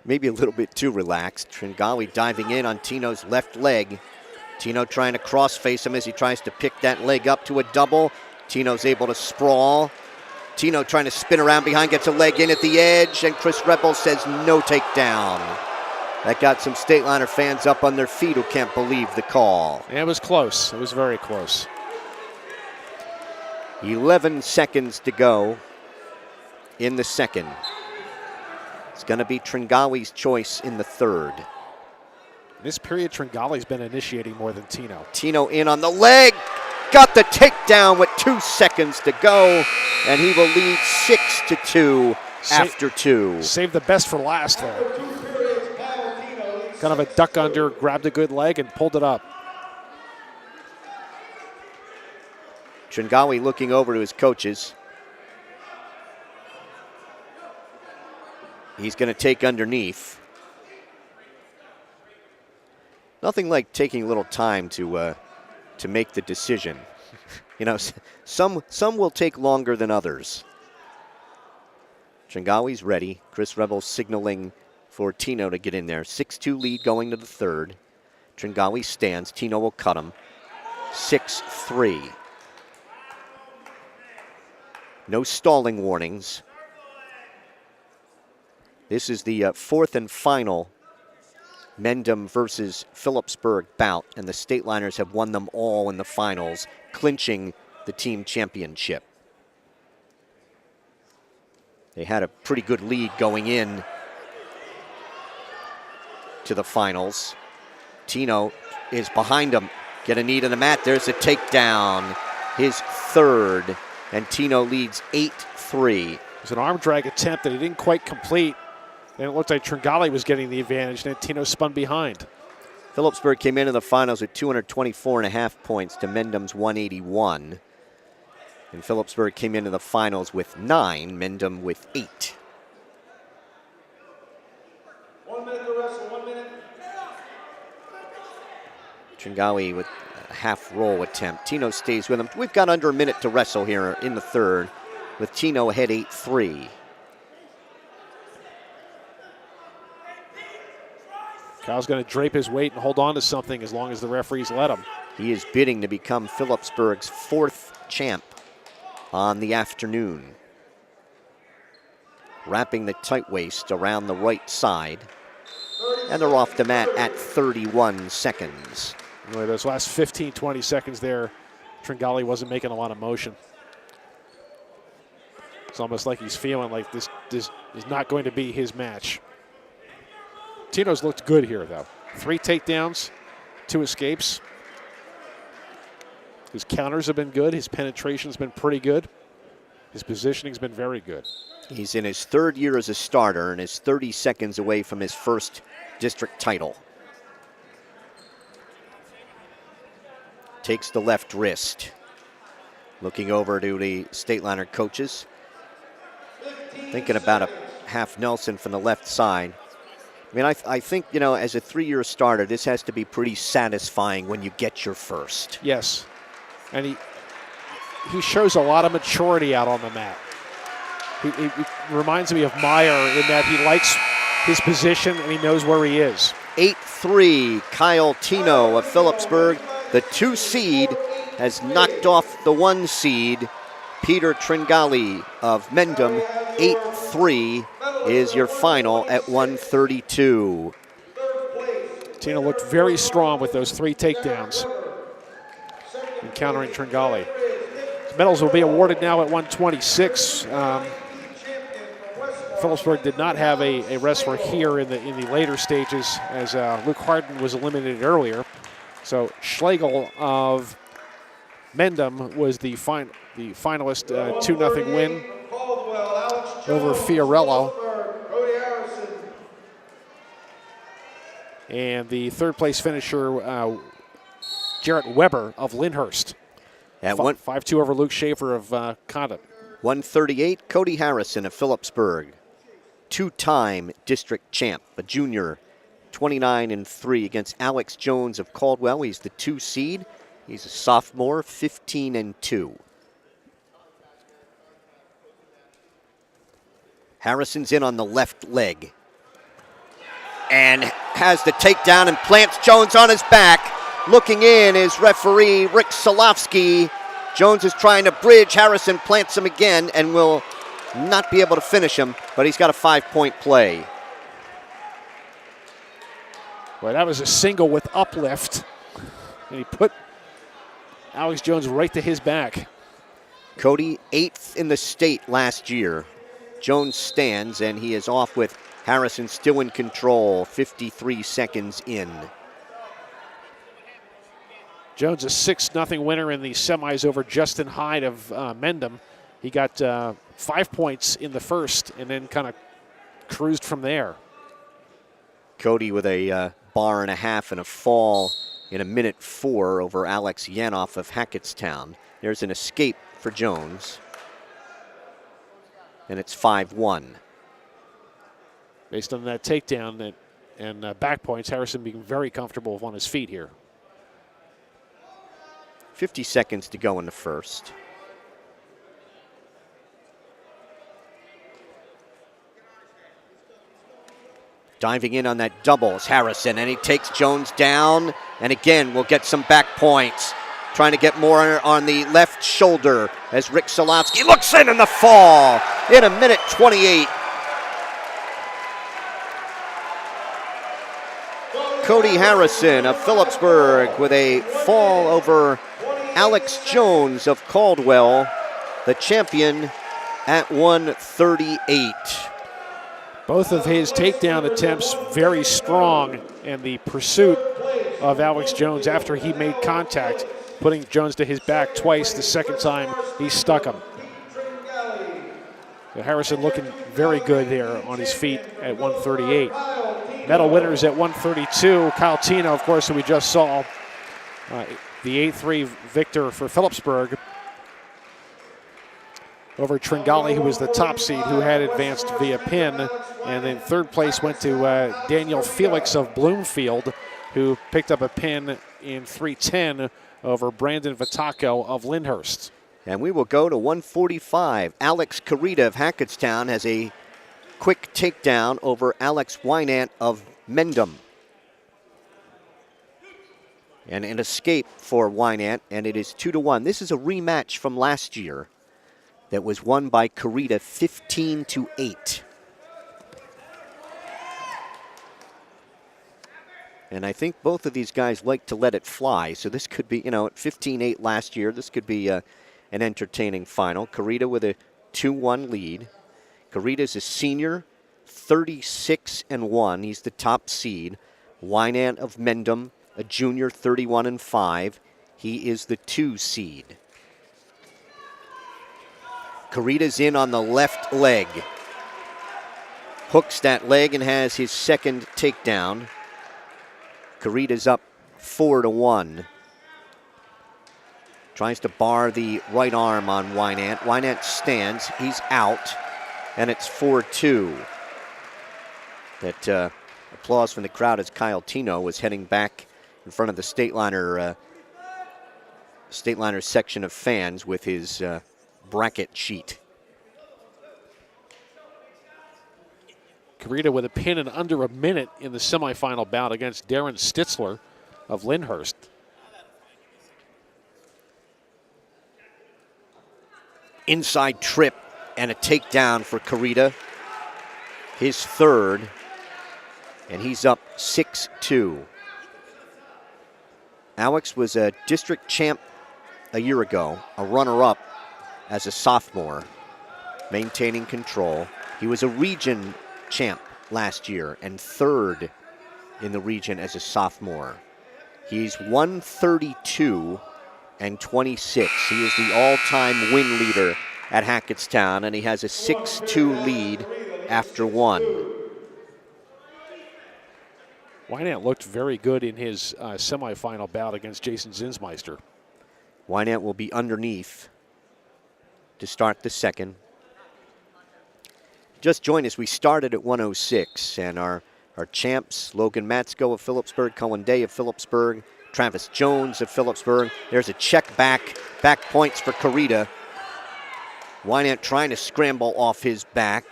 [SPEAKER 1] maybe a little bit too relaxed. Tringali diving in on Tino's left leg. Tino trying to cross-face him as he tries to pick that leg up to a double. Tino's able to sprawl. Tino trying to spin around behind, gets a leg in at the edge, and Chris Rebel says no takedown. That got some Stateliner fans up on their feet who can't believe the call.
[SPEAKER 2] And it was close. It was very close.
[SPEAKER 1] 11 seconds to go in the second. It's going to be Tringali's choice in the third.
[SPEAKER 2] In this period, Tringali's been initiating more than Tino.
[SPEAKER 1] Tino in on the leg. Got the takedown with 2 seconds to go, and he will lead 6-2 after 2.
[SPEAKER 2] Saved the best for last there. Kind of a duck under, grabbed a good leg and pulled it up.
[SPEAKER 1] Tringali looking over to his coaches. He's going to take underneath. Nothing like taking a little time to make the decision. You know, some will take longer than others. Tringali's ready. Chris Rebel signaling for Tino to get in there. 6-2 lead going to the third. Tringali stands. Tino will cut him. 6-3. No stalling warnings. This is the fourth and final Mendham versus Phillipsburg bout, and the Stateliners have won them all in the finals, clinching the team championship. They had a pretty good lead going in to the finals. Tino is behind him. Get a knee to the mat. There's a takedown. His third. And Tino leads 8-3.
[SPEAKER 2] It was an arm drag attempt that he didn't quite complete. And it looked like Tringali was getting the advantage, and then Tino spun behind.
[SPEAKER 1] Phillipsburg came into the finals with 224.5 points to Mendham's 181. And Phillipsburg came into the finals with 9, Mendham with 8.
[SPEAKER 3] 1 minute to wrestle, 1 minute.
[SPEAKER 1] Tringali with a half roll attempt. Tino stays with him. We've got under a minute to wrestle here in the third, with Tino ahead 8-3.
[SPEAKER 2] Kyle's going to drape his weight and hold on to something as long as the referees let him.
[SPEAKER 1] He is bidding to become Phillipsburg's 4th champ on the afternoon. Wrapping the tight waist around the right side. And they're off the mat at 31 seconds.
[SPEAKER 2] Anyway, those last 15, 20 seconds there, Tringali wasn't making a lot of motion. It's almost like he's feeling like this is not going to be his match. Tino's looked good here, though. 3 takedowns, 2 escapes. His counters have been good. His penetration's been pretty good. His positioning's been very good.
[SPEAKER 1] He's in his 3rd year as a starter and is 30 seconds away from his first district title. Takes the left wrist. Looking over to the Stateliner coaches. Thinking about a half Nelson from the left side. I mean, I think, you know, as a 3-year starter, this has to be pretty satisfying when you get your first.
[SPEAKER 2] Yes. And he shows a lot of maturity out on the mat. He reminds me of Meyer in that he likes his position and he knows where he is.
[SPEAKER 1] 8-3, Kyle Tino of Phillipsburg. The 2 seed has knocked off the 1 seed, Peter Tringali of Mendham. 8-3 is your final at 132.
[SPEAKER 2] Tino looked very strong with those 3 takedowns, encountering Tringali. Medals will be awarded now at 126. Phillipsburg did not have a wrestler here in the later stages, as Luke Harden was eliminated earlier. So Schlegel of Mendham was the finalist, 2-0 win over Fiorello. And the third place finisher, Jarrett Weber of Lyndhurst.
[SPEAKER 1] At
[SPEAKER 2] 5-2 over Luke Schaefer of Condon.
[SPEAKER 1] 138, Cody Harrison of Phillipsburg. Two-time district champ, a junior, 29-3 against Alex Jones of Caldwell. He's the 2 seed. He's a sophomore, 15-2. Harrison's in on the left leg and has the takedown and plants Jones on his back. Looking in is referee Rick Solofsky. Jones is trying to bridge. Harrison plants him again and will not be able to finish him, but he's got a 5-point play.
[SPEAKER 2] Well, that was a single with uplift, and he put Alex Jones right to his back.
[SPEAKER 1] Cody, 8th in the state last year. Jones stands, and he is off with Harrison still in control, 53 seconds in.
[SPEAKER 2] Jones a 6-0 winner in the semis over Justin Hyde of Mendham. He got 5 points in the first and then kind of cruised from there.
[SPEAKER 1] Cody with a bar and a half and a fall in a minute 4 over Alex Yanoff of Hackettstown. There's an escape for Jones. And it's 5-1.
[SPEAKER 2] Based on that takedown and back points, Harrison being very comfortable on his feet here.
[SPEAKER 1] 50 seconds to go in the first. Diving in on that double is Harrison, and he takes Jones down. And again, we'll get some back points. Trying to get more on the left shoulder as Rick Solofsky looks in the fall in a minute 28. Cody Harrison of Phillipsburg with a fall over Alex Jones of Caldwell, the champion at 138.
[SPEAKER 2] Both of his takedown attempts very strong, and the pursuit of Alex Jones after he made contact, putting Jones to his back twice. The second time he stuck him. So Harrison looking very good there on his feet at 138. Medal winners at 132. Kyle Tino, of course, who we just saw, the 8-3 victor for Phillipsburg over Tringali, who was the top seed, who had advanced via pin. And then third place went to Daniel Felix of Bloomfield, who picked up a pin in 3:10 over Brandon Vitaco of Lyndhurst.
[SPEAKER 1] And we will go to 145. Alex Carita of Hackettstown has a quick takedown over Alex Wynant of Mendham. And an escape for Wynant, and it is 2-1. This is a rematch from last year that was won by Carita 15-8. And I think both of these guys like to let it fly. So this could be, at 15-8 last year, this could be an entertaining final. Carita with a 2-1 lead. Carita's a senior, 36-1. He's the top seed. Wynant of Mendham, a junior, 31-5. He is the 2 seed. Carita's in on the left leg. Hooks that leg and has his second takedown. Carita's up 4-1. Tries to bar the right arm on Wynant. Wynant stands. He's out. And it's 4-2. That applause from the crowd as Kyle Tino was heading back in front of the Stateliner section of fans with his bracket sheet.
[SPEAKER 2] Carita with a pin in under a minute in the semifinal bout against Darren Stitzler of Lyndhurst.
[SPEAKER 1] Inside trip and a takedown for Carita. His third, and he's up 6-2. Alex was a district champ a year ago, a runner-up as a sophomore, maintaining control. He was a region champ last year and third in the region as a sophomore. He's 132 and 26. He is the all-time win leader at Hackettstown, and he has a 6-2 lead after one.
[SPEAKER 2] Wynant looked very good in his semifinal bout against Jason Zinsmeister.
[SPEAKER 1] Wynant will be underneath to start the second. Just joined us. We started at 106, and our champs, Logan Matsko of Phillipsburg, Cohen Day of Phillipsburg, Travis Jones of Phillipsburg. There's a check back points for Carita. Wynant trying to scramble off his back,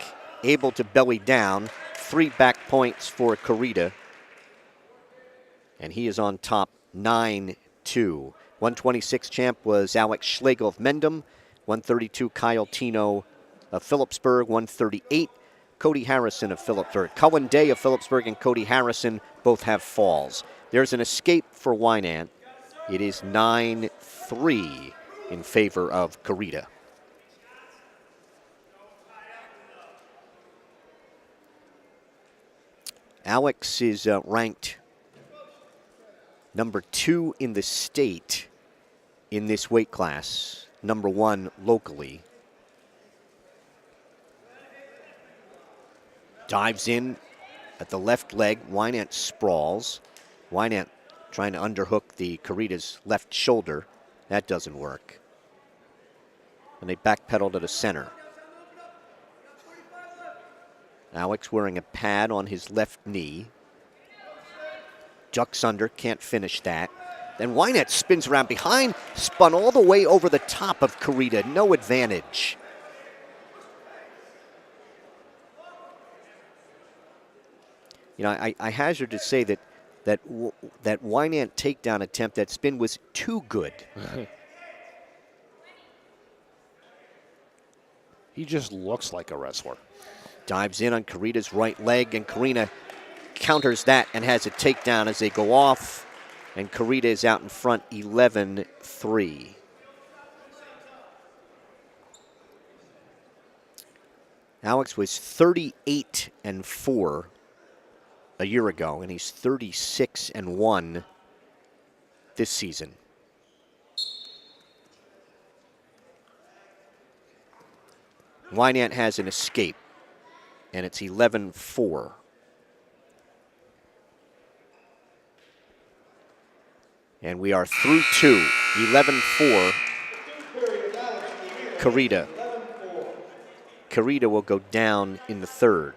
[SPEAKER 1] able to belly down. 3 back points for Carita. And he is on top 9-2. 126 champ was Alex Schlegel of Mendham. 132 Kyle Tino of Phillipsburg. 138 Cody Harrison of Phillipsburg. Cohen Day of Phillipsburg and Cody Harrison both have falls. There's an escape for Wynant. It is 9-3 in favor of Carita. Alex is ranked number 2 in the state in this weight class, number 1 locally. Dives in at the left leg. Wynant sprawls. Wynant trying to underhook the Carita's left shoulder. That doesn't work. And they backpedal to the center. Alex wearing a pad on his left knee. Ducks under, can't finish that. Then Wynant spins around behind, spun all the way over the top of Carita. No advantage. You know, I hazard to say that Wynant takedown attempt, that spin was too good.
[SPEAKER 2] He just looks like a wrestler.
[SPEAKER 1] Dives in on Carita's right leg, and Carita counters that and has a takedown as they go off. And Carita is out in front 11-3. Alex was 38-4 a year ago, and he's 36-1 this season. Wynant has an escape, and it's 11-4. And we are through 2, 11-4, Carita. Carita will go down in the third.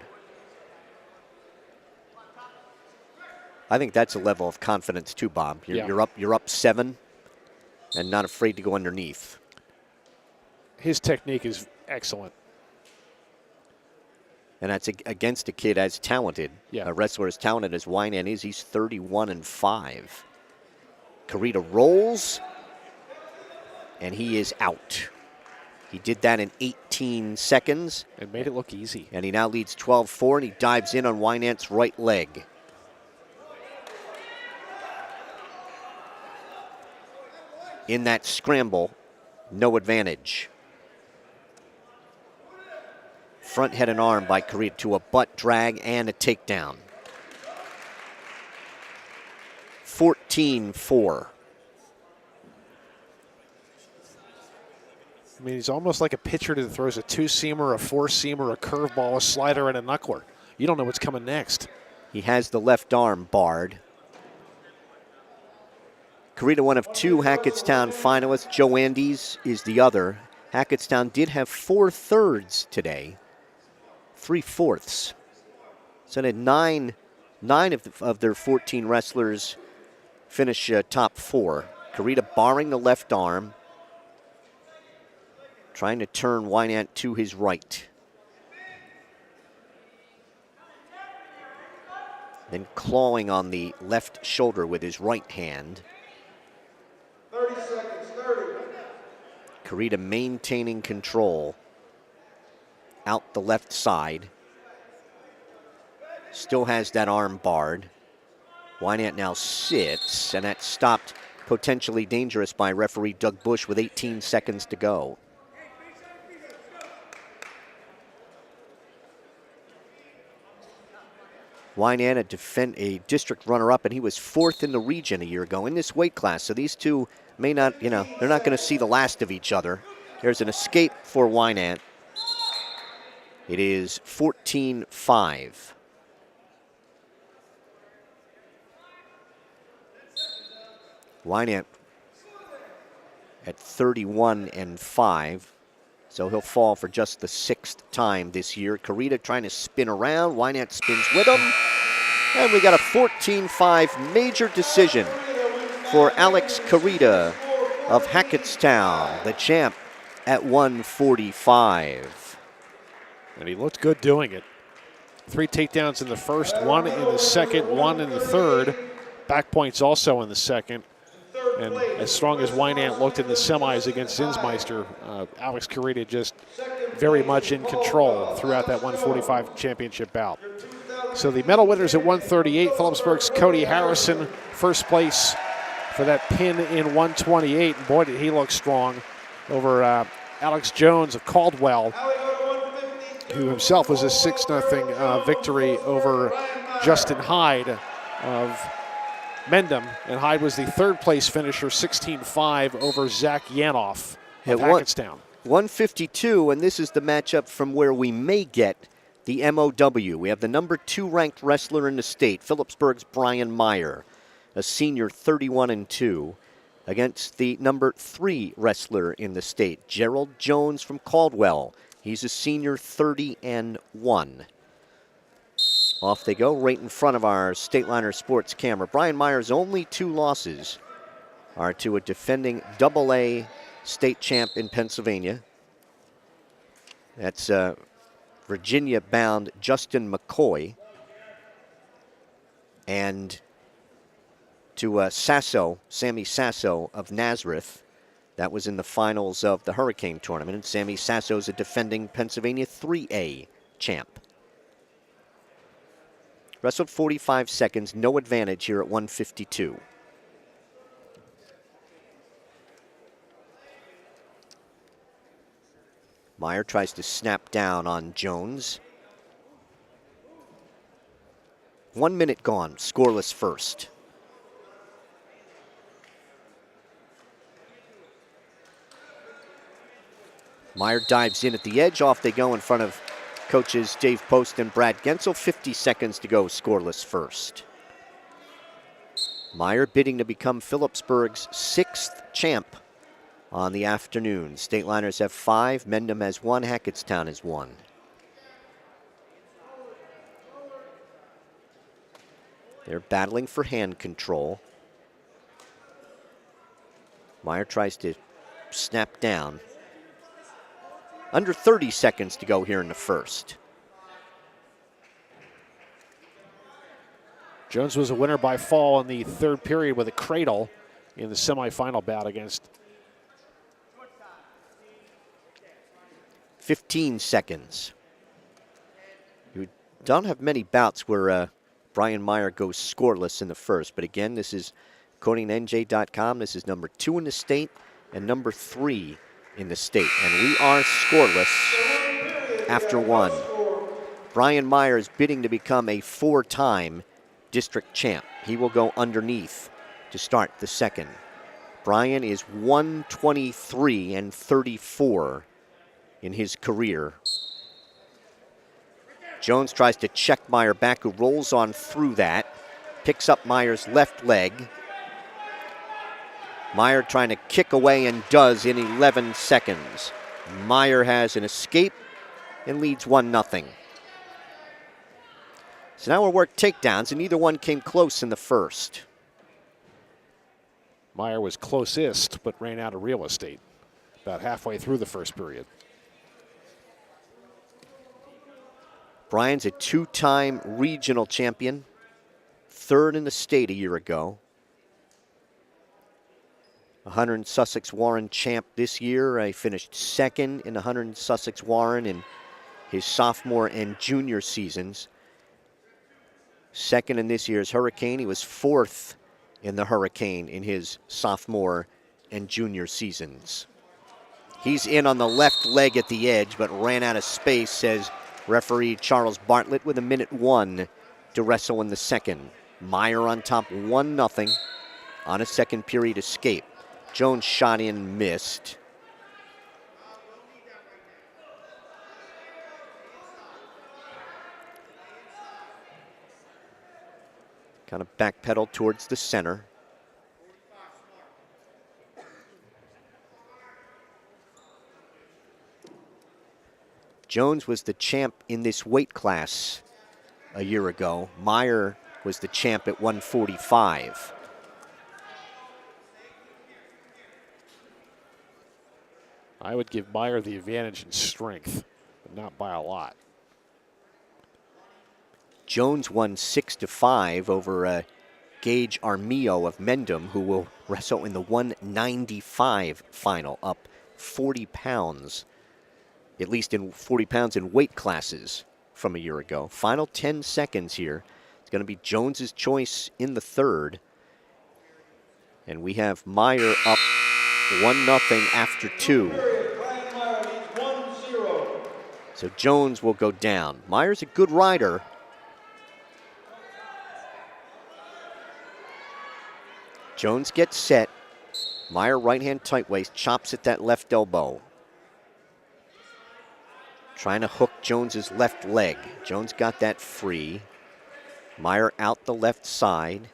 [SPEAKER 1] I think that's a level of confidence too, Bob. You're up 7 and not afraid to go underneath.
[SPEAKER 2] His technique is excellent.
[SPEAKER 1] And that's against a kid as talented, a wrestler as talented as Wynant is. He's 31-5. Carita rolls, and he is out. He did that in 18 seconds.
[SPEAKER 2] It made it look easy.
[SPEAKER 1] And he now leads 12-4, and he dives in on Wynant's right leg. In that scramble, no advantage. Front head and arm by Carita to a butt drag and a takedown. 14-4.
[SPEAKER 2] I mean, he's almost like a pitcher that throws a 2-seamer, a 4-seamer, a curveball, a slider, and a knuckler. You don't know what's coming next.
[SPEAKER 1] He has the left arm barred. Carita, one of 2 Hackettstown finalists. Joe Andes is the other. Hackettstown did have 4 thirds today. 3 fourths. So they had 9 of their 14 wrestlers finish top 4. Carita barring the left arm. Trying to turn Wynant to his right. Then clawing on the left shoulder with his right hand.
[SPEAKER 3] 30 seconds, 30.
[SPEAKER 1] Carita maintaining control. Out the left side. Still has that arm barred. Wynant now sits, and that's stopped potentially dangerous by referee Doug Bush with 18 seconds to go. Wynand, a district runner-up, and he was 4th in the region a year ago in this weight class. So these two may not, they're not going to see the last of each other. There's an escape for Wynand. It is 14-5. Wynand at 31-5. So he'll fall for just the 6th time this year. Carita trying to spin around. Wynand spins with him. And we got a 14-5 major decision for Alex Carita of Hackettstown, the champ at 145.
[SPEAKER 2] And he looked good doing it. 3 takedowns in the first, 1 in the second, 1 in the third. Back points also in the second. And as strong as Wynand looked in the semis against Zinsmeister, Alex Carita just very much in control throughout that 145 championship bout. So the medal winners at 138, Phillipsburg's Cody Harrison, first place for that pin in 128. And boy, did he look strong over Alex Jones of Caldwell, who himself was a 6-0 victory over Justin Hyde of Mendham, and Hyde was the third-place finisher, 16-5 over Zach Yanoff of Hackettstown.
[SPEAKER 1] 152, and this is the matchup from where we may get the MOW. We have the number 2 ranked wrestler in the state, Phillipsburg's Brian Meyer, a senior 31-2, against the number 3 wrestler in the state, Gerald Jones from Caldwell. He's a senior 30-1. Off they go, right in front of our Stateliner Sports camera. Brian Meyer's only 2 losses are to a defending AA state champ in Pennsylvania. That's Virginia-bound Justin McCoy. And to Sammy Sasso of Nazareth. That was in the finals of the Hurricane tournament. And Sammy Sasso's a defending Pennsylvania 3A champ. Wrestled 45 seconds, no advantage here at 152. Meyer tries to snap down on Jones. 1 minute gone, scoreless first. Meyer dives in at the edge, off they go in front of coaches Dave Post and Brad Gensel. 50 seconds to go, scoreless first. Meyer bidding to become Phillipsburg's 6th champ on the afternoon. Stateliners have 5, Mendham has 1, Hackettstown has 1. They're battling for hand control. Meyer tries to snap down. Under 30 seconds to go here in the first.
[SPEAKER 2] Jones was a winner by fall in the third period with a cradle in the semifinal bout against.
[SPEAKER 1] 15 seconds. You don't have many bouts where Brian Meyer goes scoreless in the first, but again, this is according to NJ.com, this is number 2 in the state and number 3 in the state, and we are scoreless after 1. Brian Meyer is bidding to become a 4-time district champ. He will go underneath to start the second. Brian is 123-34 in his career. Jones tries to check Meyer back, who rolls on through that, picks up Meyer's left leg. Meyer trying to kick away and does in 11 seconds. Meyer has an escape and leads 1-0. So now we'll work takedowns, and neither one came close in the first.
[SPEAKER 2] Meyer was closest, but ran out of real estate about halfway through the first period.
[SPEAKER 1] Brian's a 2-time regional champion, 3rd in the state a year ago. 100 Sussex Warren champ this year. He finished 2nd in the 100 Sussex Warren in his sophomore and junior seasons. 2nd in this year's Hurricane. He was 4th in the Hurricane in his sophomore and junior seasons. He's in on the left leg at the edge, but ran out of space, says referee Charles Bartlett, with 1:01 to wrestle in the second. Meyer on top 1-0 on a second period escape. Jones shot in, missed. Kind of backpedal towards the center. Jones was the champ in this weight class a year ago. Meyer was the champ at 145.
[SPEAKER 2] I would give Meyer the advantage in strength, but not by a lot.
[SPEAKER 1] Jones won 6-5 over Gage Armillo of Mendham, who will wrestle in the 195 final, up 40 pounds, at least in 40 pounds in weight classes from a year ago. Final 10 seconds here. It's going to be Jones's choice in the third. And we have Meyer up 1-0 after 2. So Jones will go down. Meyer's a good rider. Jones gets set. Meyer right-hand tight waist, chops at that left elbow. Trying to hook Jones's left leg. Jones got that free. Meyer out the left side.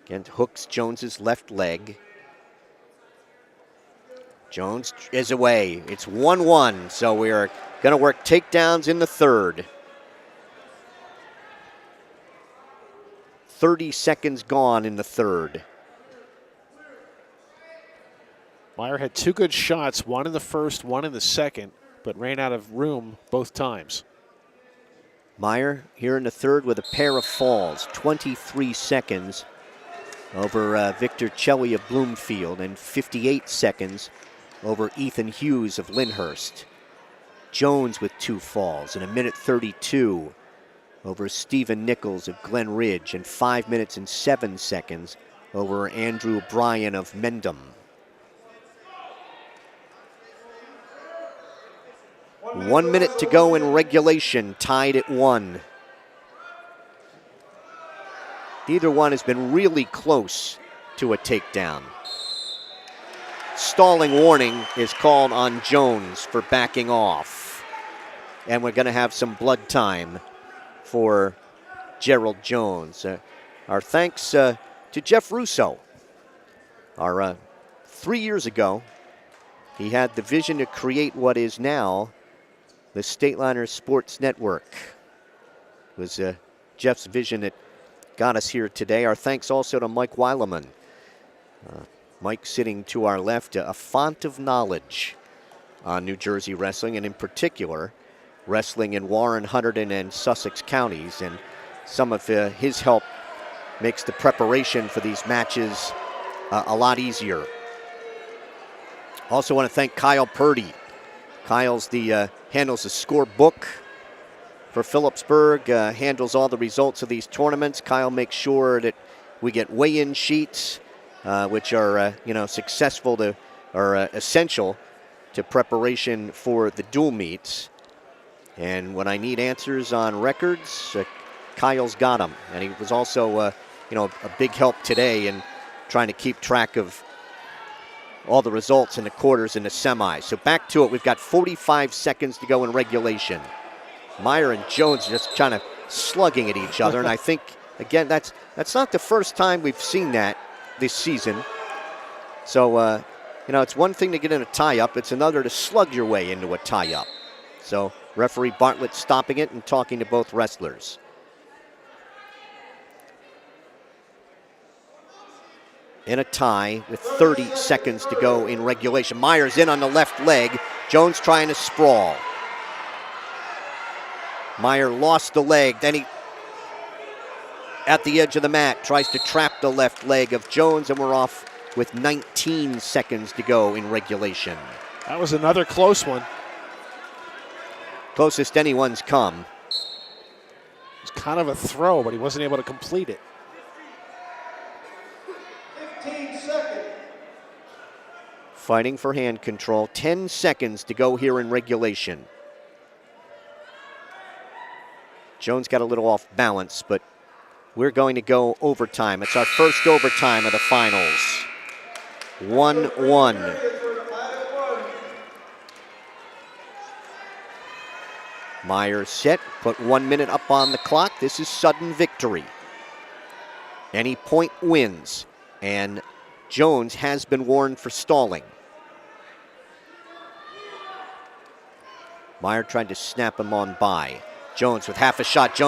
[SPEAKER 1] Again, hooks Jones's left leg. Jones is away. It's 1-1, so we are going to work takedowns in the third. 30 seconds gone in the third.
[SPEAKER 2] Meyer had 2 good shots, one in the first, one in the second, but ran out of room both times.
[SPEAKER 1] Meyer here in the third with a pair of falls. 23 seconds over Victor Chelly of Bloomfield and 58 seconds over Ethan Hughes of Lyndhurst. Jones with 2 falls in 1:32 over Stephen Nichols of Glen Ridge and 5 minutes and 7 seconds over Andrew Bryan of Mendham. 1 minute to go in regulation, tied at 1. Either one has been really close to a takedown. Stalling warning is called on Jones for backing off. And we're going to have some blood time for Gerald Jones. Our thanks to Jeff Russo. 3 years ago, he had the vision to create what is now the Stateliner Sports Network. It was Jeff's vision that got us here today. Our thanks also to Mike Weileman. Mike sitting to our left, a font of knowledge on New Jersey wrestling, and in particular, wrestling in Warren, Hunterdon, and Sussex counties. And some of his help makes the preparation for these matches a lot easier. Also want to thank Kyle Purdy. Kyle's handles the scorebook for Phillipsburg, handles all the results of these tournaments. Kyle makes sure that we get weigh-in sheets, which are successful to or essential to preparation for the dual meets. And when I need answers on records, Kyle's got them. And he was also a big help today in trying to keep track of all the results in the quarters and the semis. So back to it. We've got 45 seconds to go in regulation. Meyer and Jones just kind of slugging at each other. And I think, again, that's not the first time we've seen that this season. So, it's one thing to get in a tie-up. It's another to slug your way into a tie-up. So referee Bartlett stopping it and talking to both wrestlers. In a tie with 30 seconds to go in regulation. Meyer's in on the left leg. Jones trying to sprawl. Meyer lost the leg. Then he, at the edge of the mat, tries to trap the left leg of Jones, and we're off with 19 seconds to go in regulation.
[SPEAKER 2] That was another close one.
[SPEAKER 1] Closest anyone's come.
[SPEAKER 2] It was kind of a throw, but he wasn't able to complete it.
[SPEAKER 3] 15 seconds.
[SPEAKER 1] Fighting for hand control. 10 seconds to go here in regulation. Jones got a little off balance, but we're going to go overtime. It's our first overtime of the finals. 1-1. Meyer set, put 1 minute up on the clock. This is sudden victory. Any point wins, and Jones has been warned for stalling. Meyer tried to snap him on by. Jones with half a shot.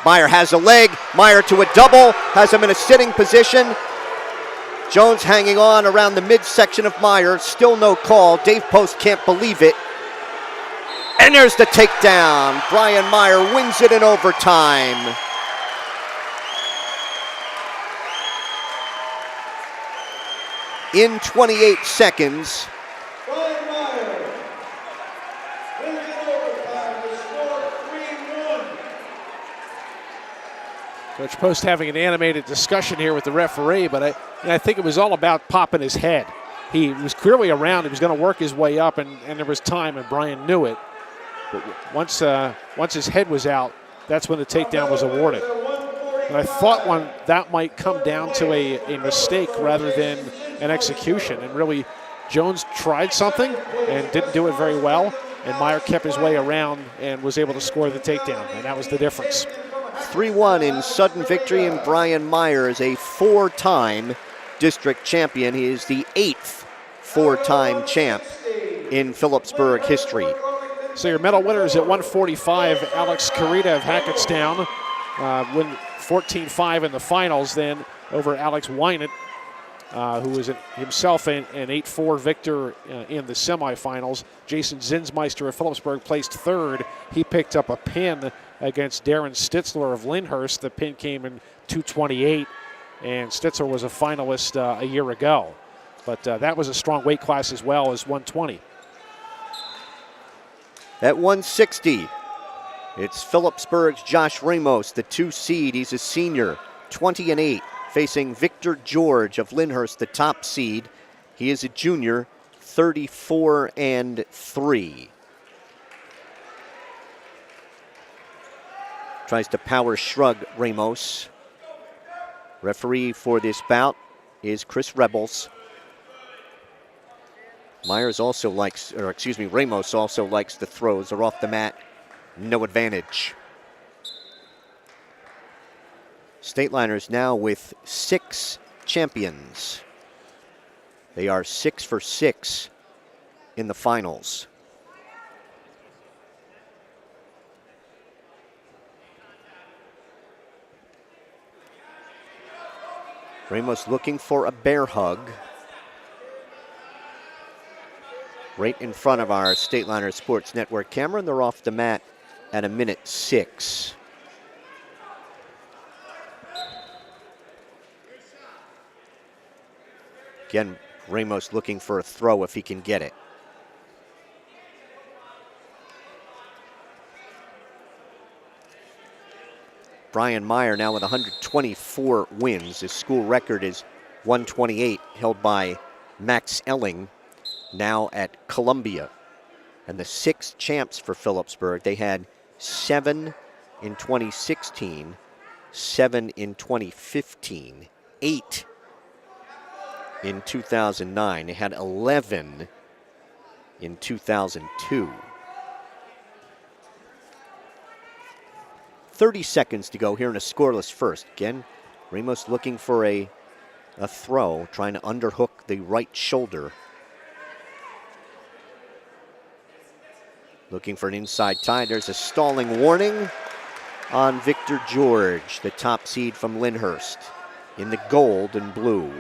[SPEAKER 1] Meyer has a leg. Meyer to a double, has him in a sitting position. Jones hanging on around the midsection of Meyer. Still no call. Dave Post can't believe it. And there's the takedown. Brian Meyer wins it in overtime. In 28 seconds.
[SPEAKER 3] Brian Meyer wins in overtime. The score 3-1.
[SPEAKER 2] Coach Post having an animated discussion here with the referee, but I think it was all about popping his head. He was clearly around. He was going to work his way up, and there was time, and Brian knew it. But once his head was out, that's when the takedown was awarded. And I thought that might come down to a mistake rather than an execution. And really, Jones tried something and didn't do it very well. And Meyer kept his way around and was able to score the takedown. And that was the difference.
[SPEAKER 1] 3-1 in sudden victory, and Brian Meyer is a 4-time district champion. He is the 8th 4-time champ in Phillipsburg history.
[SPEAKER 2] So your medal winners at 145, Alex Carita of Hackettstown win 14-5 in the finals then over Alex Wynant, who was himself an 8-4 victor in the semifinals. Jason Zinsmeister of Phillipsburg placed third. He picked up a pin against Darren Stitzler of Lyndhurst. The pin came in 228, and Stitzler was a finalist a year ago. But that was a strong weight class as well as 120.
[SPEAKER 1] At 160, it's Phillipsburg's Josh Ramos, the 2 seed. He's a senior, 20-8, facing Victor George of Lyndhurst, the top seed. He is a junior, 34-3. Tries to power shrug Ramos. Referee for this bout is Chris Rebels. Ramos also likes the throws. They're off the mat, no advantage. Stateliners now with 6 champions. They are 6 for 6 in the finals. Ramos looking for a bear hug. Right in front of our Stateliner Sports Network camera, and they're off the mat at 1:06. Again, Ramos looking for a throw if he can get it. Brian Meyer now with 124 wins. His school record is 128, held by Max Elling, now at Columbia. And the 6 champs for Phillipsburg. They had 7 in 2016, 7 in 2015, 8 in 2009. They had 11 in 2002. 30 seconds to go here in a scoreless first. Again, Ramos looking for a throw, trying to underhook the right shoulder. Looking for an inside tie. There's a stalling warning on Victor George, the top seed from Lyndhurst, in the gold and blue.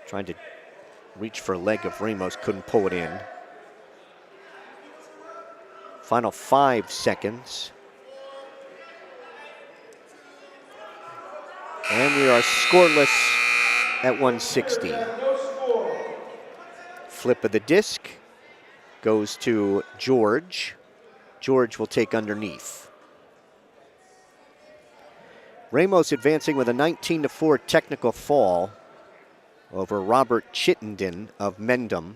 [SPEAKER 1] Trying to reach for a leg of Ramos, couldn't pull it in. Final 5 seconds. And we are scoreless at 160. Flip of the disc goes to George. George will take underneath. Ramos advancing with a 19-4 technical fall over Robert Chittenden of Mendham.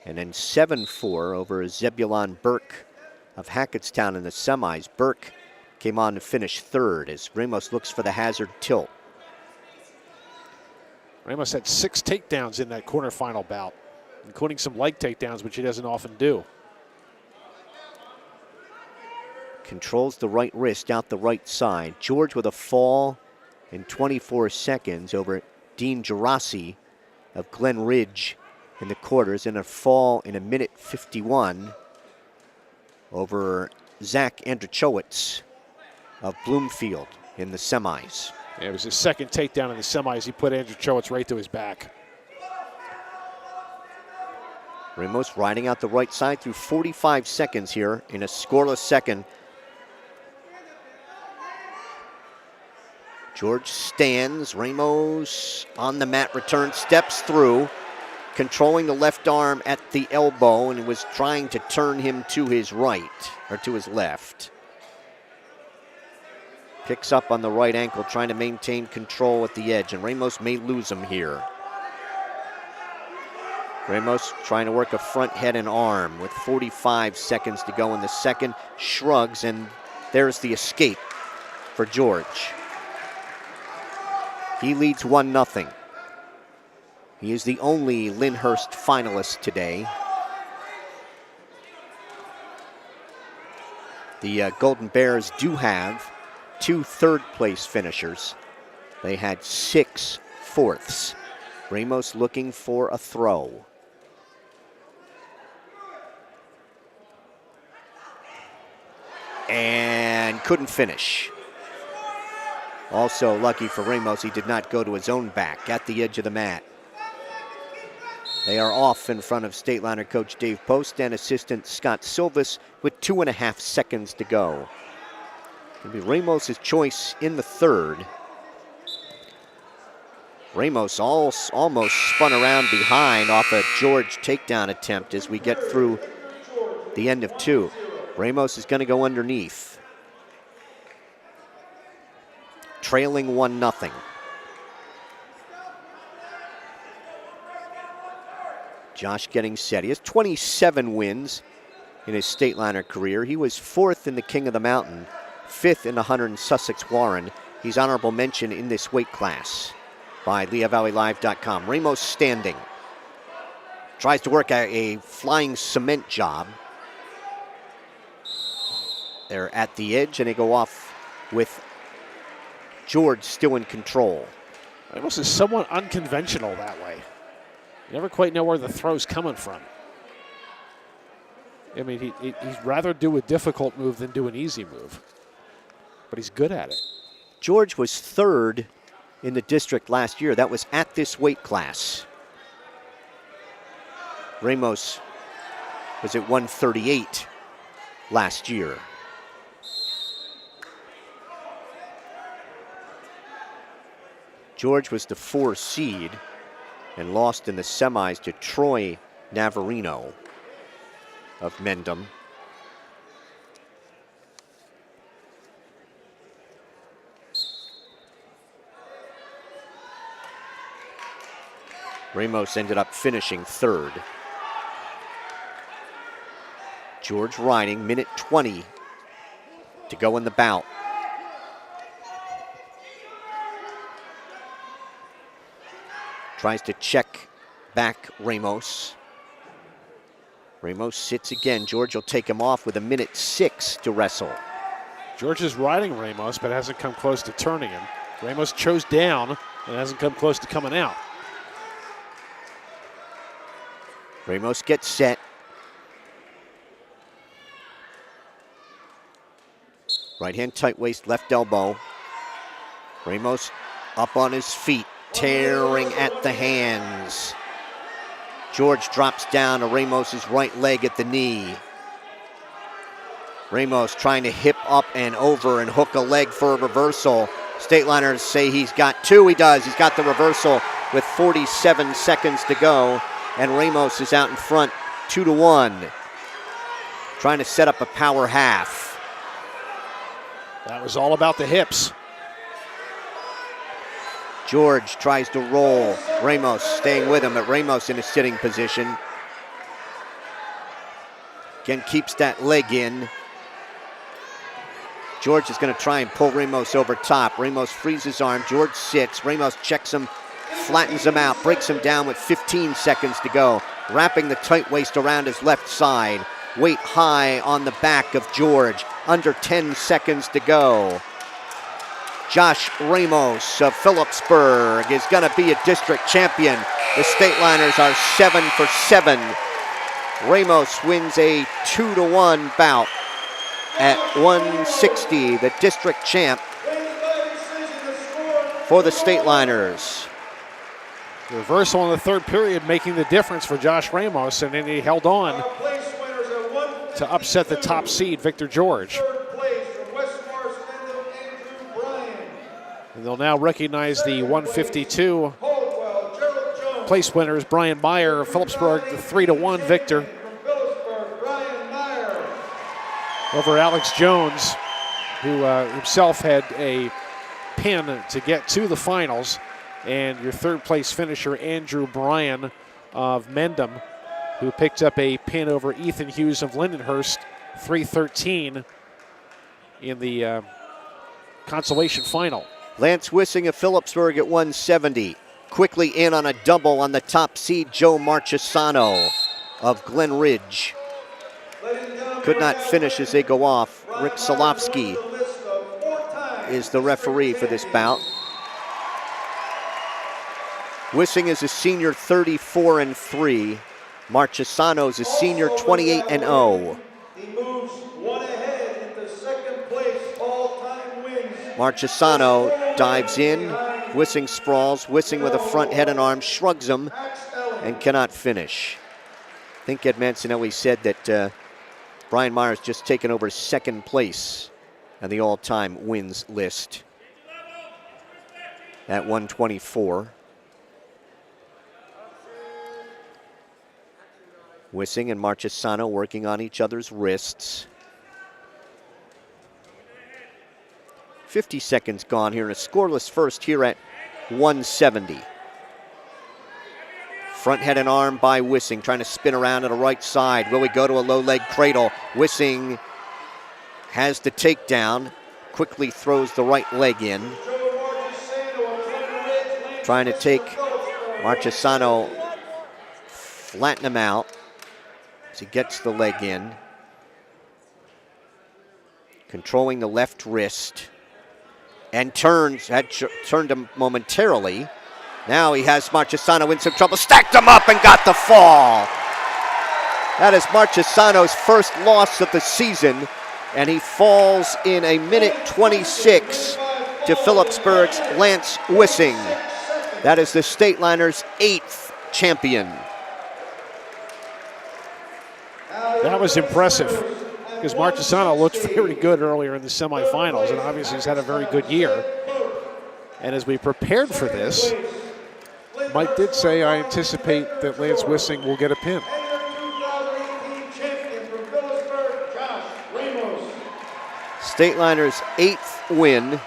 [SPEAKER 1] And then 7-4 over Zebulon Burke of Hackettstown in the semis. Burke came on to finish third as Ramos looks for the hazard tilt.
[SPEAKER 2] Ramos had 6 takedowns in that quarterfinal bout, including some leg takedowns, which he doesn't often do.
[SPEAKER 1] Controls the right wrist out the right side. George with a fall in 24 seconds over Dean Gerasi of Glen Ridge in the quarters, and a fall in 1:51 over Zach Andrzejowicz of Bloomfield in the semis.
[SPEAKER 2] Yeah, it was his second takedown in the semis. He put Andrzejowicz right to his back.
[SPEAKER 1] Ramos riding out the right side through 45 seconds here in a scoreless second. George stands. Ramos on the mat, returns, steps through, controlling the left arm at the elbow, and was trying to turn him to his right, or to his left. Picks up on the right ankle, trying to maintain control at the edge, and Ramos may lose him here. Ramos trying to work a front head and arm with 45 seconds to go in the second. Shrugs, and there's the escape for George. He leads 1-0. He is the only Lyndhurst finalist today. The Golden Bears do have 2 third-place finishers. They had 6 fourths. Ramos looking for a throw. And couldn't finish. Also lucky for Ramos, he did not go to his own back at the edge of the mat. They are off in front of Stateliner coach Dave Post and assistant Scott Silvis with 2.5 seconds to go. It'll be Ramos' choice in the third. Ramos almost spun around behind off a George takedown attempt as we get through the end of 2. Ramos is going to go underneath. Trailing 1-0. Josh getting set. He has 27 wins in his Stateliner career. He was 4th in the King of the Mountain, 5th in the Hunter and Sussex Warren. He's honorable mention in this weight class by LeahValleyLive.com. Ramos standing. Tries to work a flying cement job. They're at the edge, and they go off with George still in control.
[SPEAKER 2] Ramos is somewhat unconventional that way. You never quite know where the throw's coming from. I mean, he'd rather do a difficult move than do an easy move. But he's good at it.
[SPEAKER 1] George was 3rd in the district last year. That was at this weight class. Ramos was at 138 last year. George was the 4 seed and lost in the semis to Troy Navarino of Mendham. Ramos ended up finishing 3rd. George riding, 1:20 to go in the bout. Tries to check back Ramos. Ramos sits again. George will take him off with 1:06 to wrestle.
[SPEAKER 2] George is riding Ramos, but hasn't come close to turning him. Ramos chose down and hasn't come close to coming out.
[SPEAKER 1] Ramos gets set. Right hand tight waist, left elbow. Ramos up on his feet, tearing at the hands. George drops down to Ramos's right leg at the knee. Ramos trying to hip up and over and hook a leg for a reversal. Stateliners say he's got 2. He does. He's got the reversal with 47 seconds to go. And Ramos is out in front 2-1. Trying to set up a power half.
[SPEAKER 2] That was all about the hips.
[SPEAKER 1] George tries to roll. Ramos staying with him, but Ramos in a sitting position. Again, keeps that leg in. George is going to try and pull Ramos over top. Ramos frees his arm. George sits. Ramos checks him, flattens him out, breaks him down with 15 seconds to go. Wrapping the tight waist around his left side. Weight high on the back of George. Under 10 seconds to go. Josh Ramos of Phillipsburg is going to be a district champion. The Stateliners are 7 for 7. Ramos wins a 2-1 bout at 160, the district champ for the Stateliners.
[SPEAKER 2] Reversal in the third period making the difference for Josh Ramos, and then he held on to upset the top seed, Victor George. And they'll now recognize the 152 place winners, Brian Meyer of Phillipsburg, the 3-1 victor over Alex Jones, who himself had a pin to get to the finals, and your third place finisher, Andrew Bryan of Mendham, who picked up a pin over Ethan Hughes of Lindenhurst, 3-13 in the consolation final.
[SPEAKER 1] Lance Wissing of Phillipsburg at 170. Quickly in on a double on the top seed, Joe Marchesano of Glen Ridge. Could not finish as they go off. Rick Solofsky is the referee for this bout. Wissing is a senior 34-3. Marchesano is a senior 28-0.
[SPEAKER 3] He moves one ahead into second place, all-time wins.
[SPEAKER 1] Marchesano dives in. Wissing sprawls. Wissing with a front head and arm, shrugs him, and cannot finish. I think Ed Mancinelli said that Brian Meyer's just taken over second place on the all-time wins list at 124. Wissing and Marchesano working on each other's wrists. 50 seconds gone here in a scoreless first here at 170. Front head and arm by Wissing, trying to spin around to the right side. Will we go to a low leg cradle? Wissing has the takedown, quickly throws the right leg in. Trying to take Marchesano, flatten him out as he gets the leg in. Controlling the left wrist. And turns, had turned him momentarily. Now he has Marchesano in some trouble. Stacked him up and got the fall. That is Marchesano's first loss of the season. And he falls in a minute 26 to Phillipsburg's Lance Wissing. That is the Stateliners' 8th champion.
[SPEAKER 2] That was impressive, because Marchesano looked very good earlier in the semifinals, and obviously he's had a very good year. And as we prepared for this, Mike did say, I anticipate that Lance Wissing will get a pin.
[SPEAKER 1] Stateliners' 8th win.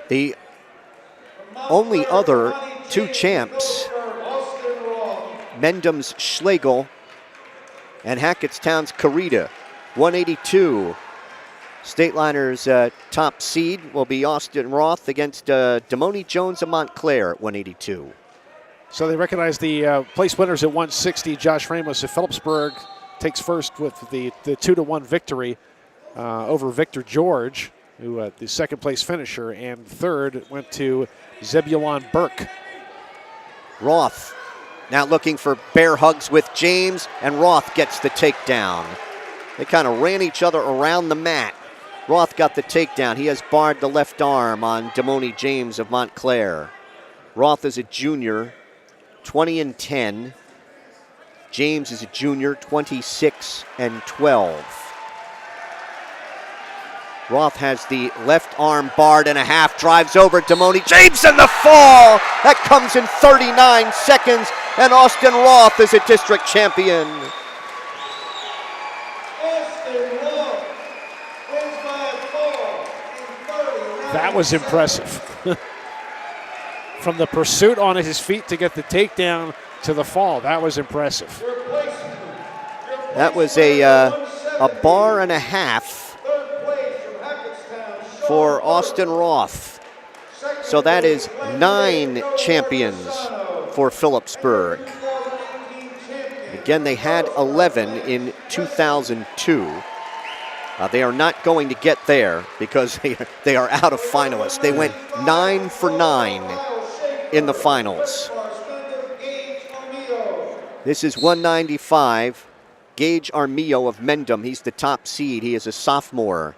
[SPEAKER 1] The only other two champs, Mendham's Schlegel and Hackettstown's Carita, 182. Stateliners' top seed will be Austin Roth against Damoni Jones of Montclair at 182.
[SPEAKER 2] So they recognize the place winners at 160. Josh Ramos of Phillipsburg takes first with the 2-1 victory over Victor George, who the second place finisher, and third went to Zebulon Burke.
[SPEAKER 1] Roth now looking for bear hugs with James, and Roth gets the takedown. They kind of ran each other around the mat. Roth got the takedown. He has barred the left arm on Damoni James of Montclair. Roth is a junior, 20-10. James is a junior, 26-12. Roth has the left arm barred and a half, drives over Damoni James, and the fall! That comes in 39 seconds, and Austin Roth is a district champion.
[SPEAKER 2] That was impressive. From the pursuit on his feet to get the takedown to the fall. That was impressive.
[SPEAKER 1] That was a bar and a half for Austin Roth. So that is 9 champions for Phillipsburg. Again, they had 11 in 2002. They are not going to get there because they are out of finalists. They went 9 for 9 in the finals. This is 195. Gage Armillo of Mendham, he's the top seed. He is a sophomore,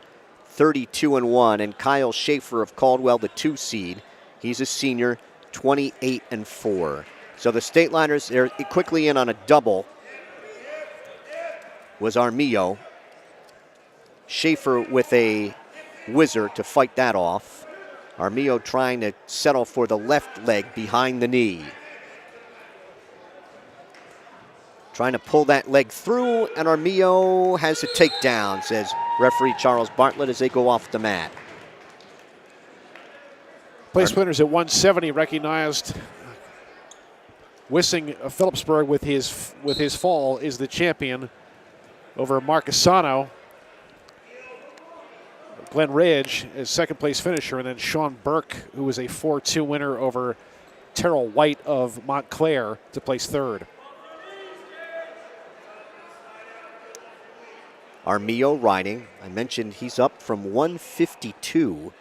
[SPEAKER 1] 32-1. And Kyle Schaefer of Caldwell, the 2 seed. He's a senior, 28-4. So the Stateliners, they're quickly in on a double. Was Armillo. Schaefer with a whizzer to fight that off. Armillo trying to settle for the left leg behind the knee. Trying to pull that leg through, and Armillo has a takedown, says referee Charles Bartlett as they go off the mat.
[SPEAKER 2] Place winners at 170 recognized. Wissing of Phillipsburg with his fall is the champion over Marcasano. Glenn Ridge is second place finisher, and then Sean Burke, who was a 4-2 winner over Terrell White of Montclair, to place third.
[SPEAKER 1] Armillo riding. I mentioned he's up from 152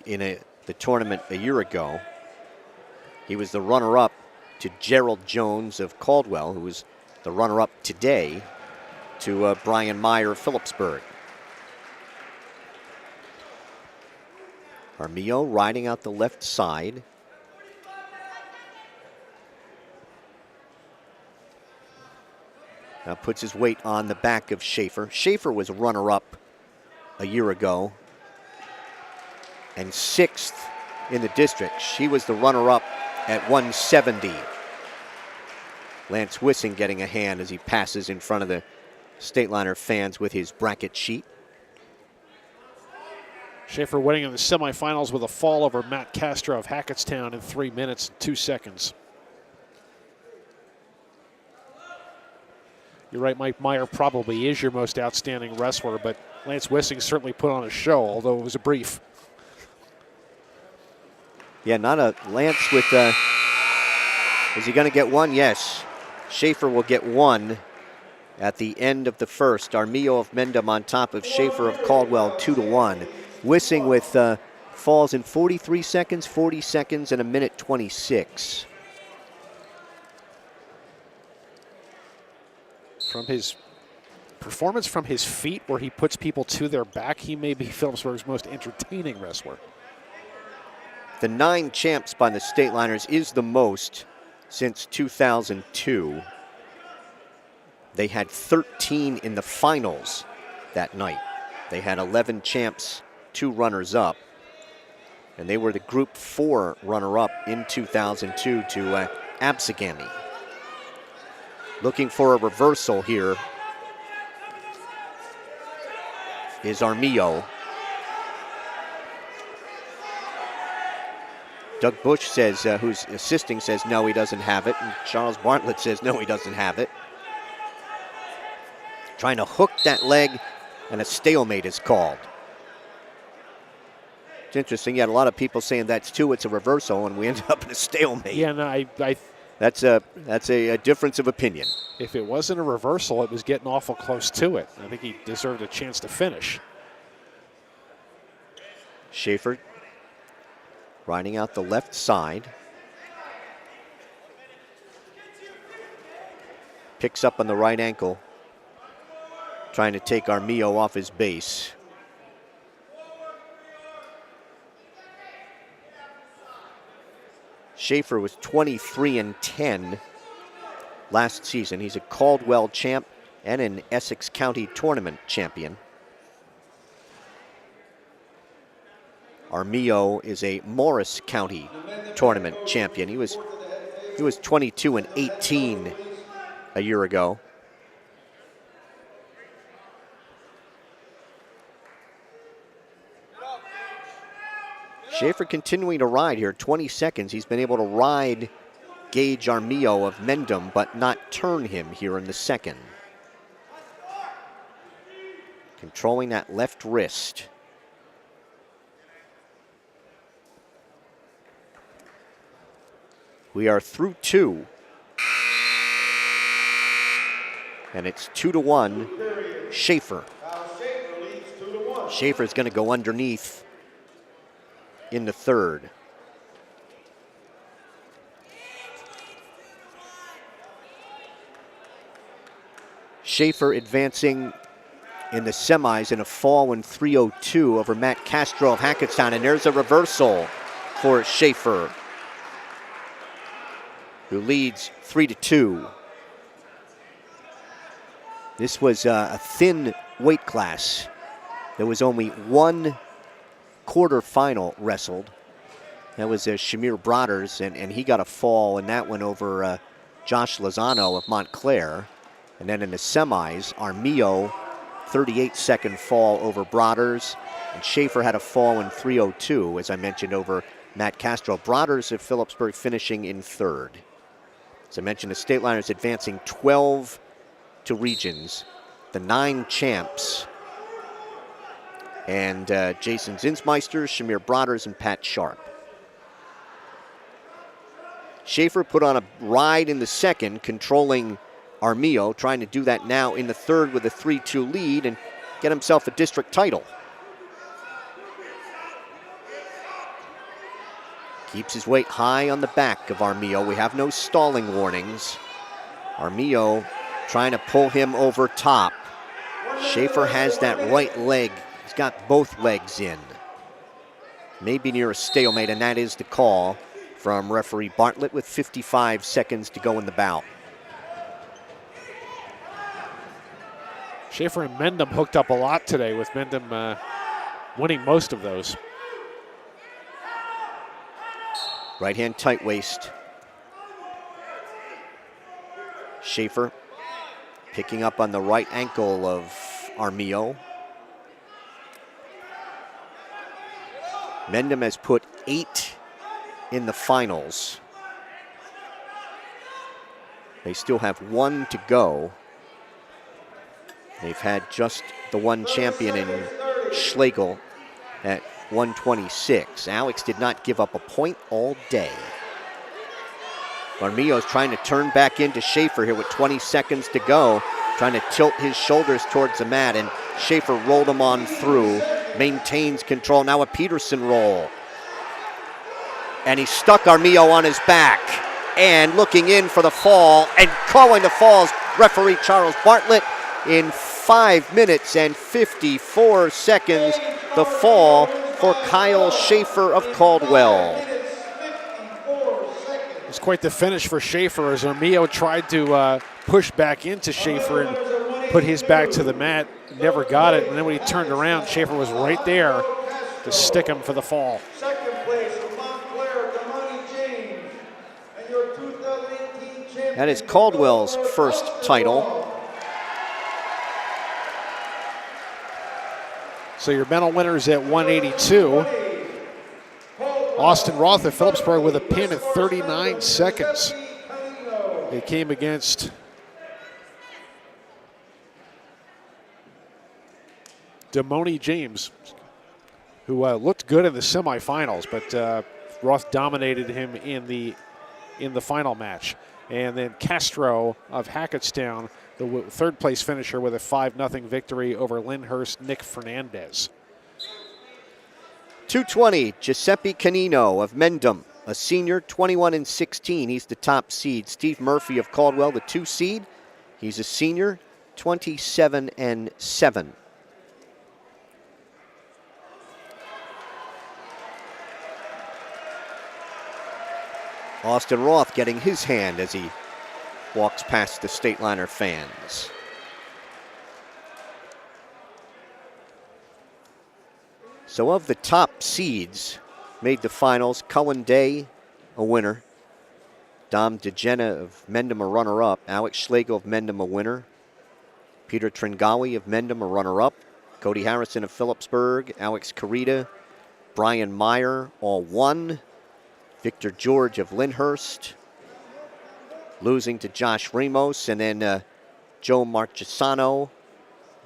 [SPEAKER 1] in the tournament a year ago. He was the runner-up to Gerald Jones of Caldwell, who was the runner-up today to Brian Meyer of Phillipsburg. Armillo riding out the left side. Now puts his weight on the back of Schaefer. Schaefer was a runner-up a year ago and 6th in the district. She was the runner-up at 170. Lance Wissing getting a hand as he passes in front of the Stateliner fans with his bracket sheet.
[SPEAKER 2] Schaefer winning in the semifinals with a fall over Matt Castro of Hackettstown in 3 minutes and 2 seconds. You're right, Mike Meyer probably is your most outstanding wrestler, but Lance Wissing certainly put on a show, although it was a brief.
[SPEAKER 1] Yeah, not a Lance with, is he going to get one? Yes. Schaefer will get one at the end of the first. Armillo of Mendham on top of Schaefer of Caldwell, 2-1. Wissing with falls in 43 seconds, 40 seconds, and a minute 26.
[SPEAKER 2] From his performance from his feet, where he puts people to their back, he may be Phillipsburg's most entertaining wrestler.
[SPEAKER 1] The 9 champs by the Stateliners is the most since 2002. They had 13 in the finals that night. They had 11 champs, 2 runners-up, and they were the Group 4 runner-up in 2002 to Absegami. Looking for a reversal here is Armillo. Doug Bush says, who's assisting, says no, he doesn't have it. And Charles Bartlett says no, he doesn't have it. Trying to hook that leg, and a stalemate is called. It's interesting. You had a lot of people saying that's 2, it's a reversal, and we ended up in a stalemate.
[SPEAKER 2] Yeah, no,
[SPEAKER 1] That's a difference of opinion.
[SPEAKER 2] If it wasn't a reversal, it was getting awful close to it. I think he deserved a chance to finish.
[SPEAKER 1] Schaefer riding out the left side. Picks up on the right ankle. Trying to take Armillo off his base. Schaefer was 23-10 last season. He's a Caldwell champ and an Essex County tournament champion. Armillo is a Morris County tournament champion. He was 22-18 a year ago. Schaefer continuing to ride here, 20 seconds. He's been able to ride engage Armillo of Mendham, but not turn him here in the second. Controlling that left wrist. We are through 2. And it's 2-1, Schaefer. Schaefer's going to go underneath in the third. Schaefer advancing in the semis in a fall in 3:02 over Matt Castro of Hackettstown, and there's a reversal for Schaefer, who leads 3-2. This was a thin weight class. There was only one quarterfinal wrestled. That was Shamir Brodders, and he got a fall in that one over Josh Lozano of Montclair. And then in the semis, Armillo, 38-second fall over Brodders, and Schaefer had a fall in 3:02, as I mentioned, over Matt Castro. Brodders of Phillipsburg finishing in third. As I mentioned, the Stateliners advancing 12 to regions, the 9 champs, and Jason Zinsmeister, Shamir Brodders, and Pat Sharp. Schaefer put on a ride in the second, controlling Armillo, trying to do that now in the third with a 3-2 lead and get himself a district title. Keeps his weight high on the back of Armillo. We have no stalling warnings. Armillo trying to pull him over top. Schaefer has that right leg. He's got both legs in. Maybe near a stalemate, and that is the call from referee Bartlett with 55 seconds to go in the bout.
[SPEAKER 2] Schaefer and Mendham hooked up a lot today, with Mendham winning most of those.
[SPEAKER 1] Right hand tight waist. Schaefer picking up on the right ankle of Armillo. Mendham has put 8 in the finals. They still have 1 to go. They've had just the one champion in Schlegel at 126. Alex did not give up a point all day. Armillo's trying to turn back into Schaefer here with 20 seconds to go, trying to tilt his shoulders towards the mat, and Schaefer rolled him on through, maintains control. Now a Peterson roll. And he stuck Armillo on his back, and looking in for the fall, and calling the falls, referee Charles Bartlett. In 5 minutes and 54 seconds, the fall for Kyle Schaefer of Caldwell.
[SPEAKER 2] It's quite the finish for Schaefer, as Armillo tried to push back into Schaefer and put his back to the mat. Never got it, and then when he turned around, Schaefer was right there to stick him for the fall.
[SPEAKER 3] Second place for Montclair, Damani James, and your 2018 champion.
[SPEAKER 1] That is Caldwell's first title.
[SPEAKER 2] So your medal winners at 182. Austin Roth of Phillipsburg with a pin at 39 seconds. They came against Damani James, who looked good in the semifinals, but Roth dominated him in the final match. And then Castro of Hackettstown, the third place finisher, with a 5-0 victory over Lyndhurst Nick Fernandez.
[SPEAKER 1] 220, Giuseppe Canino of Mendham, a senior, 21-16. He's the top seed. Steve Murphy of Caldwell, the 2 seed. He's a senior, 27-7. Austin Roth getting his hand as he walks past the Stateliner fans. So of the top seeds, made the finals, Cullen Day, a winner. Dom DeGena of Mendham, a runner-up. Alex Schlegel of Mendham, a winner. Peter Tringawi of Mendham, a runner-up. Cody Harrison of Phillipsburg. Alex Carita, Brian Meyer, all won. Victor George of Lyndhurst. losing to Josh Ramos, and then Joe Marchesano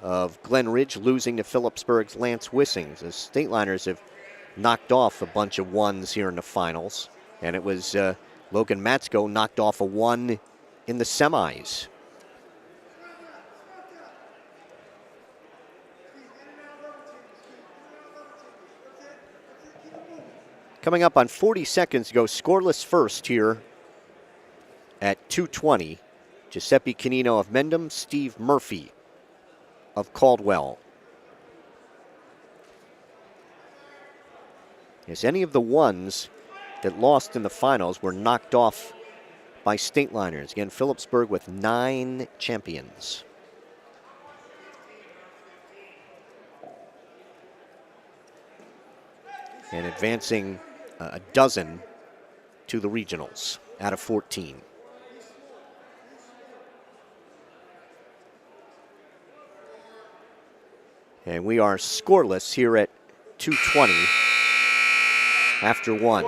[SPEAKER 1] of Glen Ridge losing to Phillipsburg's Lance Wissings. The Stateliners have knocked off a bunch of ones here in the finals, and it was Logan Matsko knocked off a one in the semis. Coming up on 40 seconds to go, scoreless first here at 2:20. Giuseppe Canino of Mendham, Steve Murphy of Caldwell. As any of the ones that lost in the finals were knocked off by Stateliners. Again, Phillipsburg with 9 champions. And advancing a dozen to the regionals out of 14. And we are scoreless here at 2:20 after one.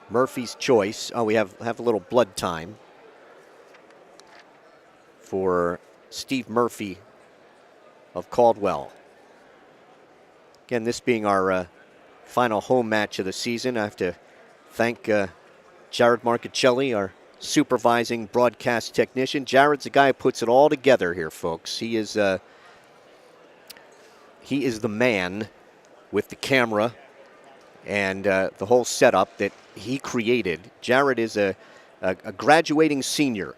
[SPEAKER 1] Murphy's choice. Oh, we have a little blood time for Steve Murphy of Caldwell. Again, this being our final home match of the season, I have to thank Jared Marchicelli, our supervising broadcast technician. Jared's the guy who puts it all together here, folks. He is the man with the camera and the whole setup that he created. Jared is a graduating senior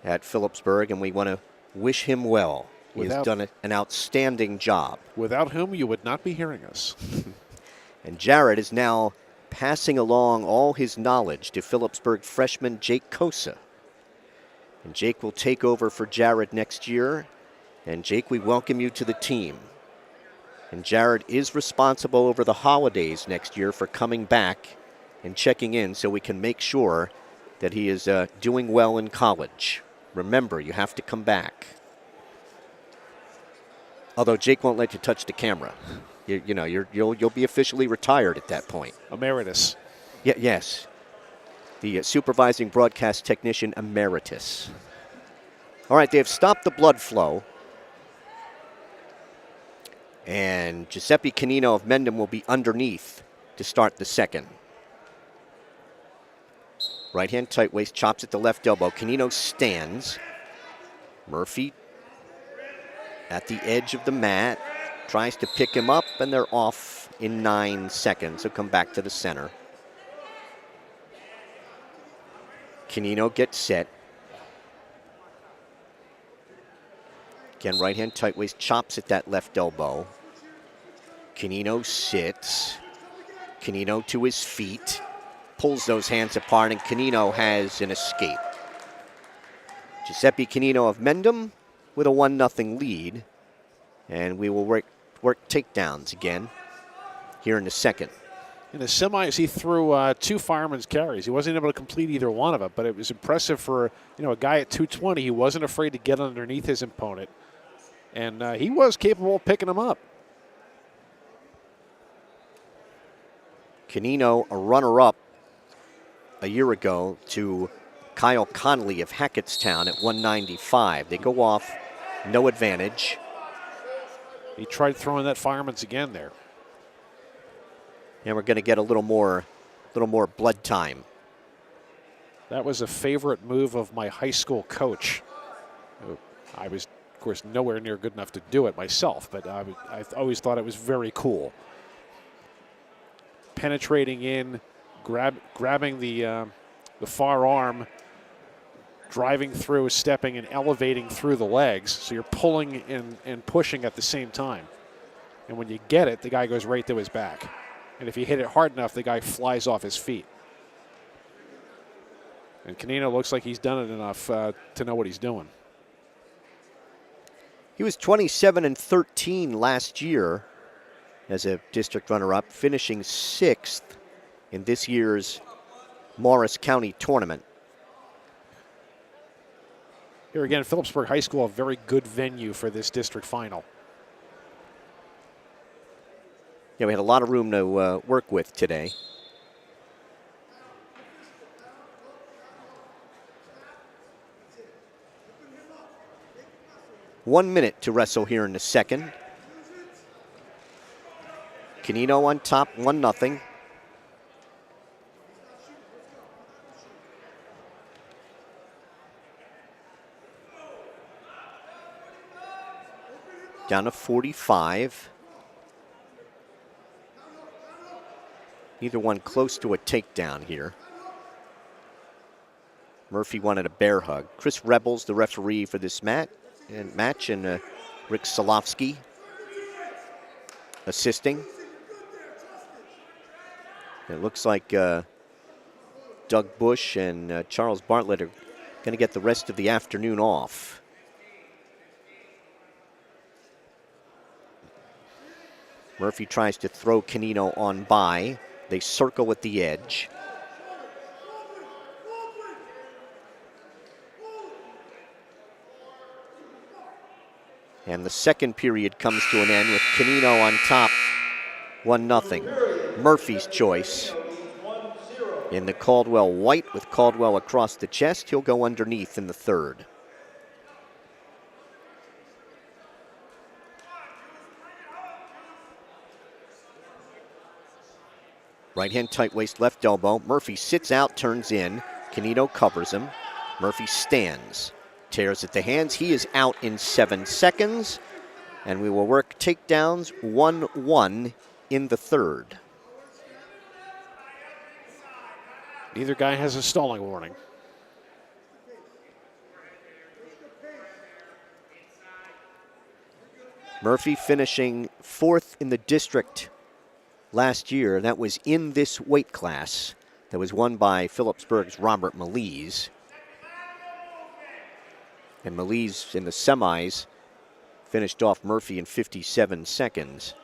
[SPEAKER 1] at Phillipsburg, and we want to wish him well. He has done an outstanding job.
[SPEAKER 2] Without whom you would not be hearing us.
[SPEAKER 1] And Jared is now passing along all his knowledge to Phillipsburg freshman Jake Kosa. And Jake will take over for Jared next year. And Jake, we welcome you to the team. And Jared is responsible over the holidays next year for coming back and checking in so we can make sure that he is doing well in college. Remember, you have to come back. Although Jake won't let you touch the camera. You'll be officially retired at that point.
[SPEAKER 2] Emeritus.
[SPEAKER 1] Yeah, yes. The supervising broadcast technician emeritus. All right, they have stopped the blood flow. And Giuseppe Canino of Mendham will be underneath to start the second. Right hand tight waist, chops at the left elbow. Canino stands. Murphy at the edge of the mat, tries to pick him up, and they're off in 9 seconds. So come back to the center. Canino gets set. Again, right hand tight waist, chops at that left elbow. Canino sits. Canino to his feet, pulls those hands apart, and Canino has an escape. Giuseppe Canino of Mendham with a 1-0 lead, and we will work takedowns again here in the second.
[SPEAKER 2] In the semis, he threw 2 fireman's carries. He wasn't able to complete either one of them, but it was impressive for a guy at 220. He wasn't afraid to get underneath his opponent, and he was capable of picking him up.
[SPEAKER 1] Canino, a runner-up a year ago to Kyle Conley of Hackettstown at 195. They go off, no advantage.
[SPEAKER 2] He tried throwing that fireman's again there.
[SPEAKER 1] And we're going to get a little more blood time.
[SPEAKER 2] That was a favorite move of my high school coach. I was, of course, nowhere near good enough to do it myself, but I always thought it was very cool. Penetrating in, grabbing the far arm, driving through, stepping, and elevating through the legs. So you're pulling and pushing at the same time. And when you get it, the guy goes right to his back. And if you hit it hard enough, the guy flies off his feet. And Canino looks like he's done it enough to know what he's doing.
[SPEAKER 1] He was 27-13 last year as a district runner-up, finishing 6th in this year's Morris County tournament.
[SPEAKER 2] Here again, Phillipsburg High School, a very good venue for this district final.
[SPEAKER 1] Yeah, we had a lot of room to work with today. 1 minute to wrestle here in the second. Canino on top, 1-0. Down to 45. Neither one close to a takedown here. Murphy wanted a bear hug. Chris Rebels, the referee for this match, and Rick Solofsky assisting. It looks like Doug Bush and Charles Bartlett are going to get the rest of the afternoon off. Murphy tries to throw Canino on by. They circle at the edge. And the second period comes to an end with Canino on top, 1-0. Murphy's choice. In the Caldwell white with Caldwell across the chest, he'll go underneath in the third. Right hand tight waist, left elbow. Murphy sits out, turns in. Canino covers him. Murphy stands, tears at the hands. He is out in 7 seconds. And we will work takedowns 1-1 in the third.
[SPEAKER 2] Neither guy has a stalling warning.
[SPEAKER 1] Murphy finishing 4th in the district last year. That was in this weight class. That was won by Phillipsburg's Robert Melise. And Melise in the semis finished off Murphy in 57 seconds.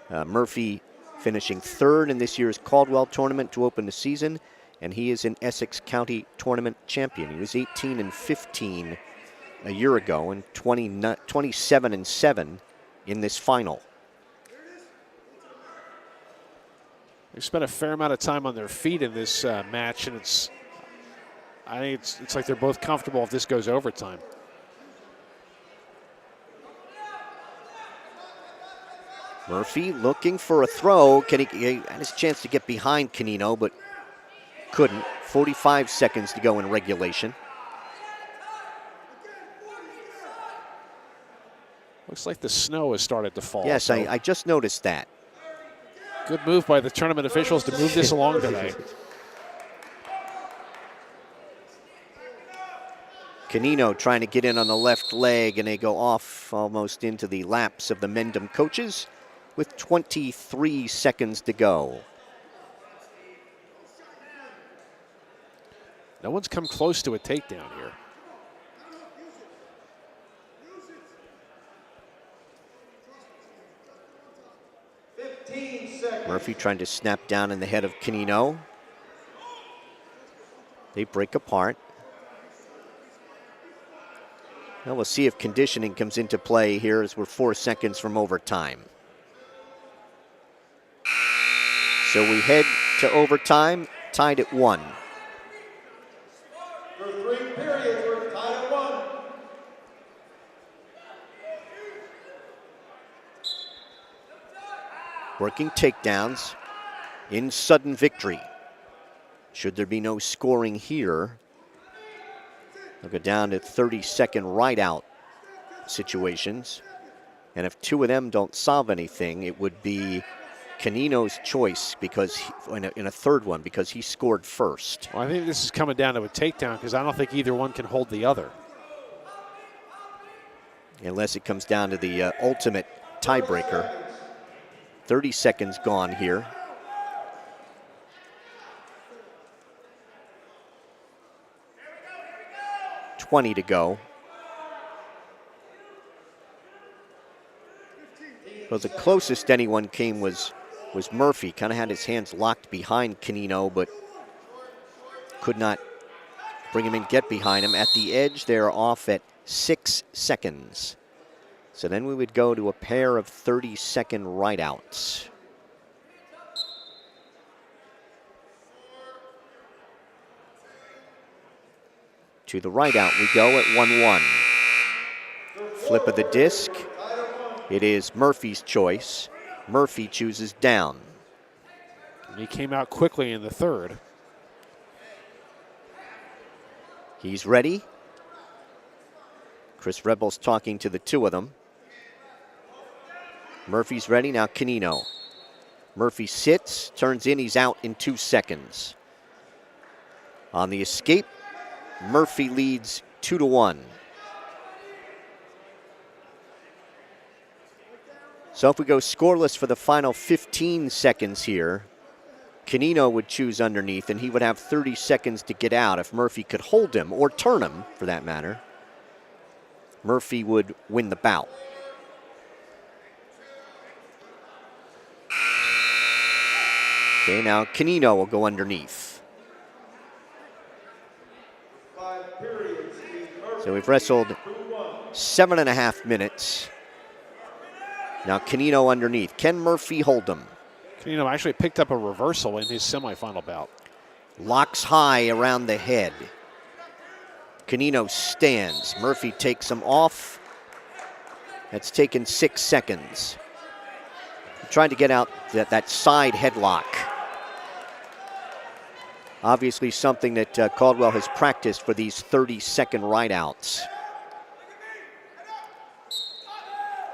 [SPEAKER 1] Murphy finishing 3rd in this year's Caldwell tournament to open the season, and he is an Essex County tournament champion. He was 18-15 a year ago and 27-7 in this final.
[SPEAKER 2] They've spent a fair amount of time on their feet in this match, and I think it's like they're both comfortable if this goes overtime.
[SPEAKER 1] Murphy looking for a throw. He had his chance to get behind Canino, but couldn't. 45 seconds to go in regulation.
[SPEAKER 2] Looks like the snow has started to fall.
[SPEAKER 1] Yes,
[SPEAKER 2] so
[SPEAKER 1] I just noticed that.
[SPEAKER 2] good move by the tournament officials to move this along today.
[SPEAKER 1] Canino trying to get in on the left leg, and they go off almost into the laps of the Mendham coaches with 23 seconds to go.
[SPEAKER 2] No one's come close to a takedown here.
[SPEAKER 1] Murphy trying to snap down in the head of Canino. They break apart. Well, we'll see if conditioning comes into play here as we're 4 seconds from overtime. So we head to overtime, tied at 1.
[SPEAKER 3] For 3 periods, we're tied at 1.
[SPEAKER 1] Working takedowns in sudden victory. Should there be no scoring here, they'll go down to 30-second ride-out situations. And if 2 of them don't solve anything, it would be Canino's choice because in a third one because he scored first.
[SPEAKER 2] Well, I think this is coming down to a takedown because I don't think either one can hold the other.
[SPEAKER 1] Unless it comes down to the ultimate tiebreaker. 30 seconds gone here. $20 to go. Well, the closest anyone came was Murphy. Kind of had his hands locked behind Canino, but could not bring him in, get behind him. At the edge, they're off at 6 seconds. So then we would go to a pair of 30-second rideouts. To the rideout we go at 1-1. Flip of the disc. It is Murphy's choice. Murphy chooses down.
[SPEAKER 2] And he came out quickly in the third.
[SPEAKER 1] He's ready. Chris Rebels talking to the two of them. Murphy's ready, now Canino. Murphy sits, turns in, he's out in 2 seconds. On the escape, Murphy leads 2-1. So if we go scoreless for the final 15 seconds here, Canino would choose underneath, and he would have 30 seconds to get out. If Murphy could hold him, or turn him for that matter, Murphy would win the bout. Okay, now Canino will go underneath. So we've wrestled 7.5 minutes. Now Canino underneath. Can Murphy hold him?
[SPEAKER 2] Canino actually picked up a reversal in his semifinal bout.
[SPEAKER 1] Locks high around the head. Canino stands. Murphy takes him off. That's taken 6 seconds. Trying to get out that side headlock. Obviously something that Caldwell has practiced for these 30-second rideouts.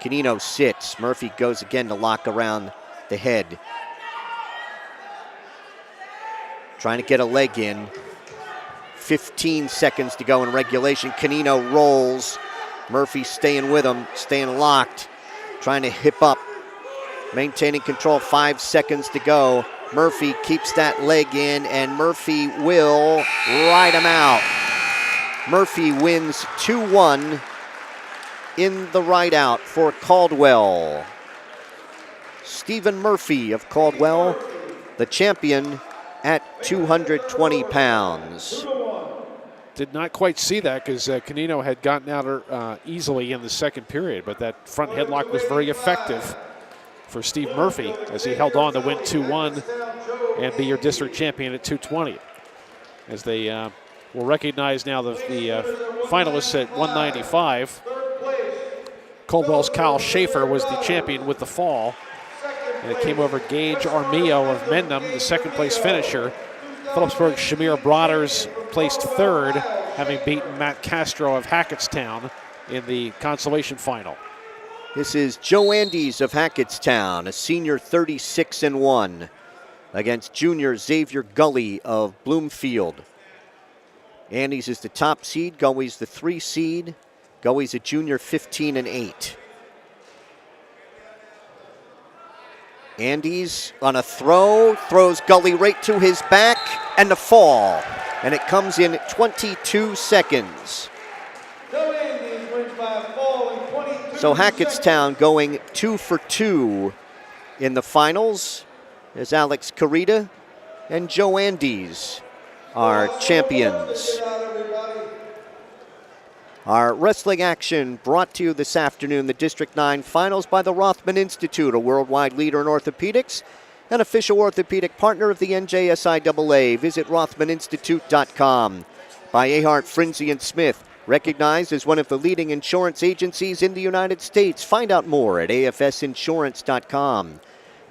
[SPEAKER 1] Canino sits. Murphy goes again to lock around the head. Trying to get a leg in. 15 seconds to go in regulation. Canino rolls. Murphy staying with him, staying locked. Trying to hip up. Maintaining control, 5 seconds to go. Murphy keeps that leg in, and Murphy will ride him out. Murphy wins 2-1 in the rideout for Caldwell. Stephen Murphy of Caldwell, the champion at 220 pounds.
[SPEAKER 2] Did not quite see that because Canino had gotten out easily in the second period, but that front headlock was very effective for Steve Murphy as he held on to win 2-1 and be your district champion at 220. As they will recognize now the finalists at 195. Caldwell's Kyle Schaefer was the champion with the fall. And it came over Gage Armillo of Mendham, the second place finisher. Phillipsburg's Shamir Broaders placed third, having beaten Matt Castro of Hackettstown in the consolation final.
[SPEAKER 1] This is Joe Andes of Hackettstown, a senior 36-1, against junior Xavier Gully of Bloomfield. Andes is the top seed, Gully's the 3 seed. Gully's a junior 15-8. Andes on a throw, throws Gully right to his back, and the fall. And it comes in 22 seconds. So Hackettstown going 2 for 2 in the finals. There's Alex Carita and Joe Andes, our champions. Our wrestling action brought to you this afternoon, the District 9 Finals by the Rothman Institute, a worldwide leader in orthopedics, an official orthopedic partner of the NJSIAA. Visit RothmanInstitute.com. By Ahart, Frinzy & Smith, recognized as one of the leading insurance agencies in the United States. Find out more at AFSinsurance.com.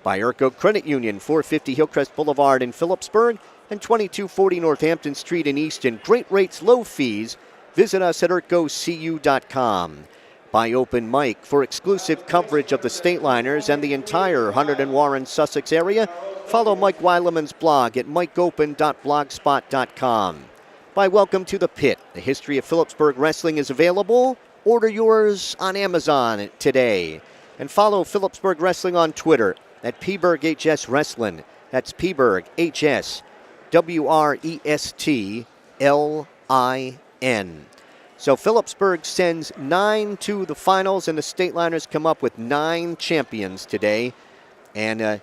[SPEAKER 1] By Urco Credit Union, 450 Hillcrest Boulevard in Phillipsburg and 2240 Northampton Street in Easton. Great rates, low fees. Visit us at urcocu.com. By Open Mic, for exclusive coverage of the Stateliners and the entire Hunterdon and Warren, Sussex area, follow Mike Weileman's blog at mikeopen.blogspot.com. By Welcome to the Pit, the history of Phillipsburg wrestling is available. Order yours on Amazon today. And follow Phillipsburg Wrestling on Twitter at PbergHS Wrestling. That's Pberg, H-S, W-R-E-S-T-L-I-N. So Phillipsburg sends 9 to the finals, and the Stateliners come up with 9 champions today and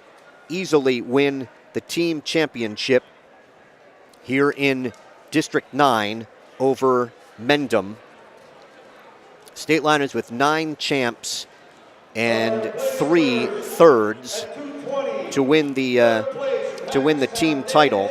[SPEAKER 1] easily win the team championship here in District 9 over Mendham. Stateliners with 9 champs and 3 thirds to win the team title.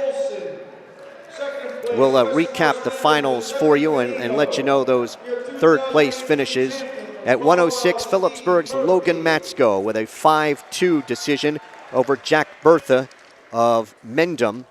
[SPEAKER 1] We'll recap the finals for you and let you know those third place finishes. At 106, Phillipsburg's Logan Matsko with a 5-2 decision over Jack Bertha of Mendham.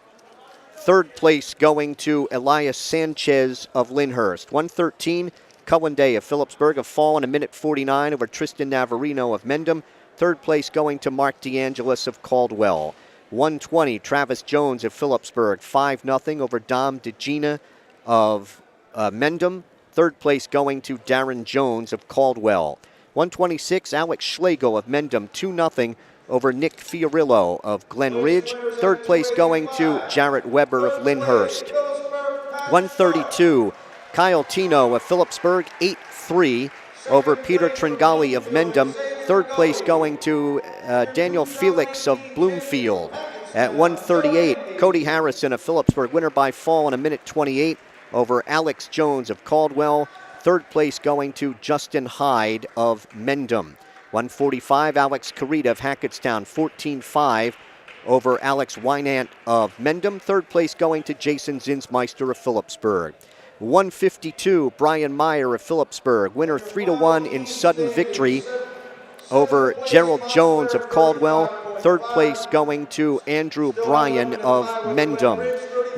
[SPEAKER 1] Third place going to Elias Sanchez of Lyndhurst. 113, Cullen Day of Phillipsburg of Fall in 1:49 over Tristan Navarino of Mendham. Third place going to Mark DeAngelis of Caldwell. 120, Travis Jones of Phillipsburg, 5-0 over Dom DeGina of Mendham. Third place going to Darren Jones of Caldwell. 126, Alex Schlegel of Mendham, 2-0 over Nick Fiorillo of Glen Ridge. Third place going to Jarrett Weber of Lyndhurst. 132, Kyle Tino of Phillipsburg, 8-3 over Peter Tringali of Mendham. Third place going to Daniel Felix of Bloomfield. At 138, Cody Harrison of Phillipsburg, winner by fall in 1:28 over Alex Jones of Caldwell. Third place going to Justin Hyde of Mendham. 145, Alex Carita of Hackettstown, 14-5 over Alex Wynant of Mendham. Third place going to Jason Zinsmeister of Phillipsburg. 152, Brian Meyer of Phillipsburg, winner 3-1 in sudden victory over Gerald Jones of Caldwell. Third place going to Andrew Bryan of Mendham.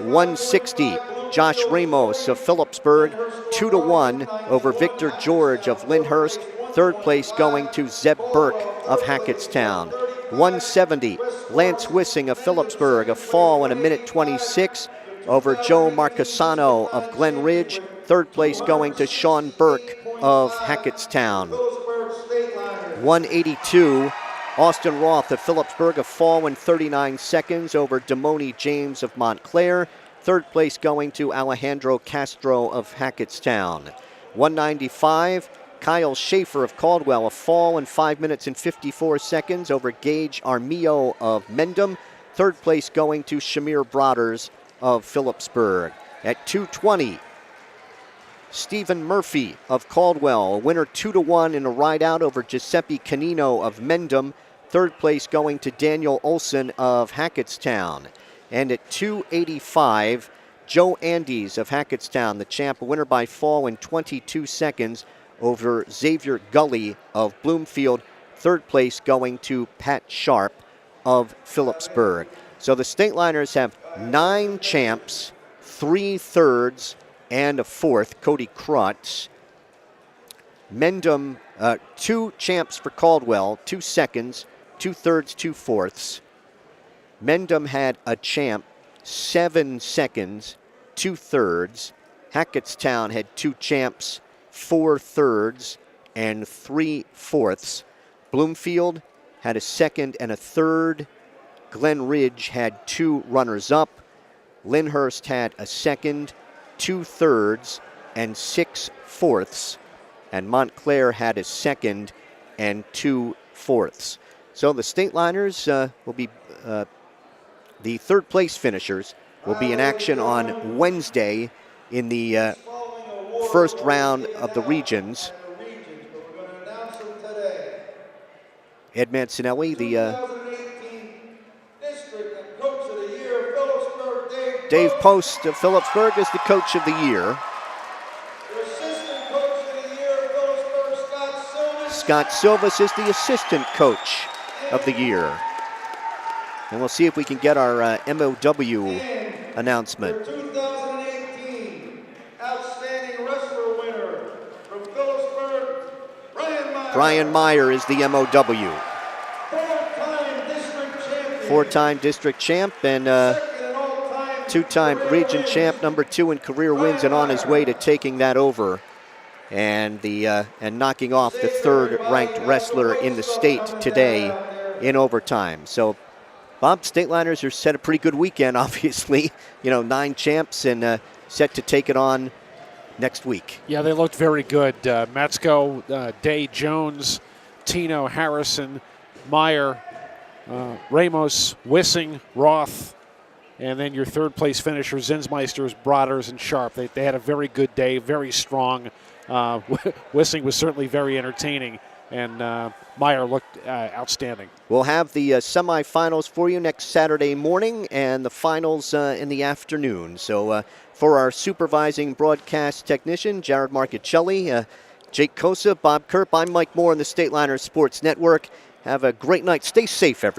[SPEAKER 1] 160, Josh Ramos of Phillipsburg, 2-1 over Victor George of Lyndhurst. Third place going to Zeb Burke of Hackettstown. 170, Lance Wissing of Phillipsburg, a fall in 1:26 over Joe Marcasano of Glen Ridge. Third place going to Sean Burke of Hackettstown. 182, Austin Roth of Phillipsburg, a fall in 39 seconds over Damoni James of Montclair. Third place going to Alejandro Castro of Hackettstown. 195, Kyle Schaefer of Caldwell, a fall in 5 minutes and 54 seconds over Gage Armillo of Mendham. Third place going to Shamir Broaders of Phillipsburg. At 220, Stephen Murphy of Caldwell, a winner 2-1 in a ride-out over Giuseppe Canino of Mendham. Third place going to Daniel Olson of Hackettstown. And at 285, Joe Andes of Hackettstown, the champ, a winner by fall in 22 seconds over Xavier Gully of Bloomfield. Third place going to Pat Sharp of Phillipsburg. So the Stateliners have 9 champs, 3 thirds, and a fourth, Cody Krutz. Mendham, 2 champs for Caldwell, 2 seconds, 2 thirds, 2 fourths. Mendham had a champ, 7 seconds, 2 thirds. Hackettstown had 2 champs, 4 thirds, and 3 fourths. Bloomfield had a second and a third. Glen Ridge had 2 runners-up. Lyndhurst had a second, 2 thirds, and 6 fourths. And Montclair had a second and 2 fourths. So the Stateliners will be, the third place finishers will be in action on Wednesday in the first round of the regions. Ed Mancinelli, the Dave Post of Phillipsburg is the coach of the year. Scott Silvas is the assistant coach of the year. And we'll see if we can get our MOW announcement.
[SPEAKER 3] 2018 Outstanding Wrestler winner from Phillipsburg,
[SPEAKER 1] Brian Meyer is the MOW. Four-time district champ and 2-time region champ, number 2 in career wins, and on his way to taking that over and knocking off the 3rd-ranked wrestler in the state today in overtime. So, Bob, Stateliners are set a pretty good weekend, obviously. 9 champs and set to take it on next week.
[SPEAKER 2] Yeah, they looked very good. Matsko, Day, Jones, Tino, Harrison, Meyer, Ramos, Wissing, Roth, and then your third place finishers, Zinsmeisters, Broaders, and Sharp. They had a very good day, very strong. Wissing was certainly very entertaining, and Meyer looked outstanding.
[SPEAKER 1] We'll have the semifinals for you next Saturday morning and the finals in the afternoon. So for our supervising broadcast technician, Jared Marchicelli, Jake Kosa, Bob Kerp, I'm Mike Moore on the Stateliner Sports Network. Have a great night. Stay safe, everyone.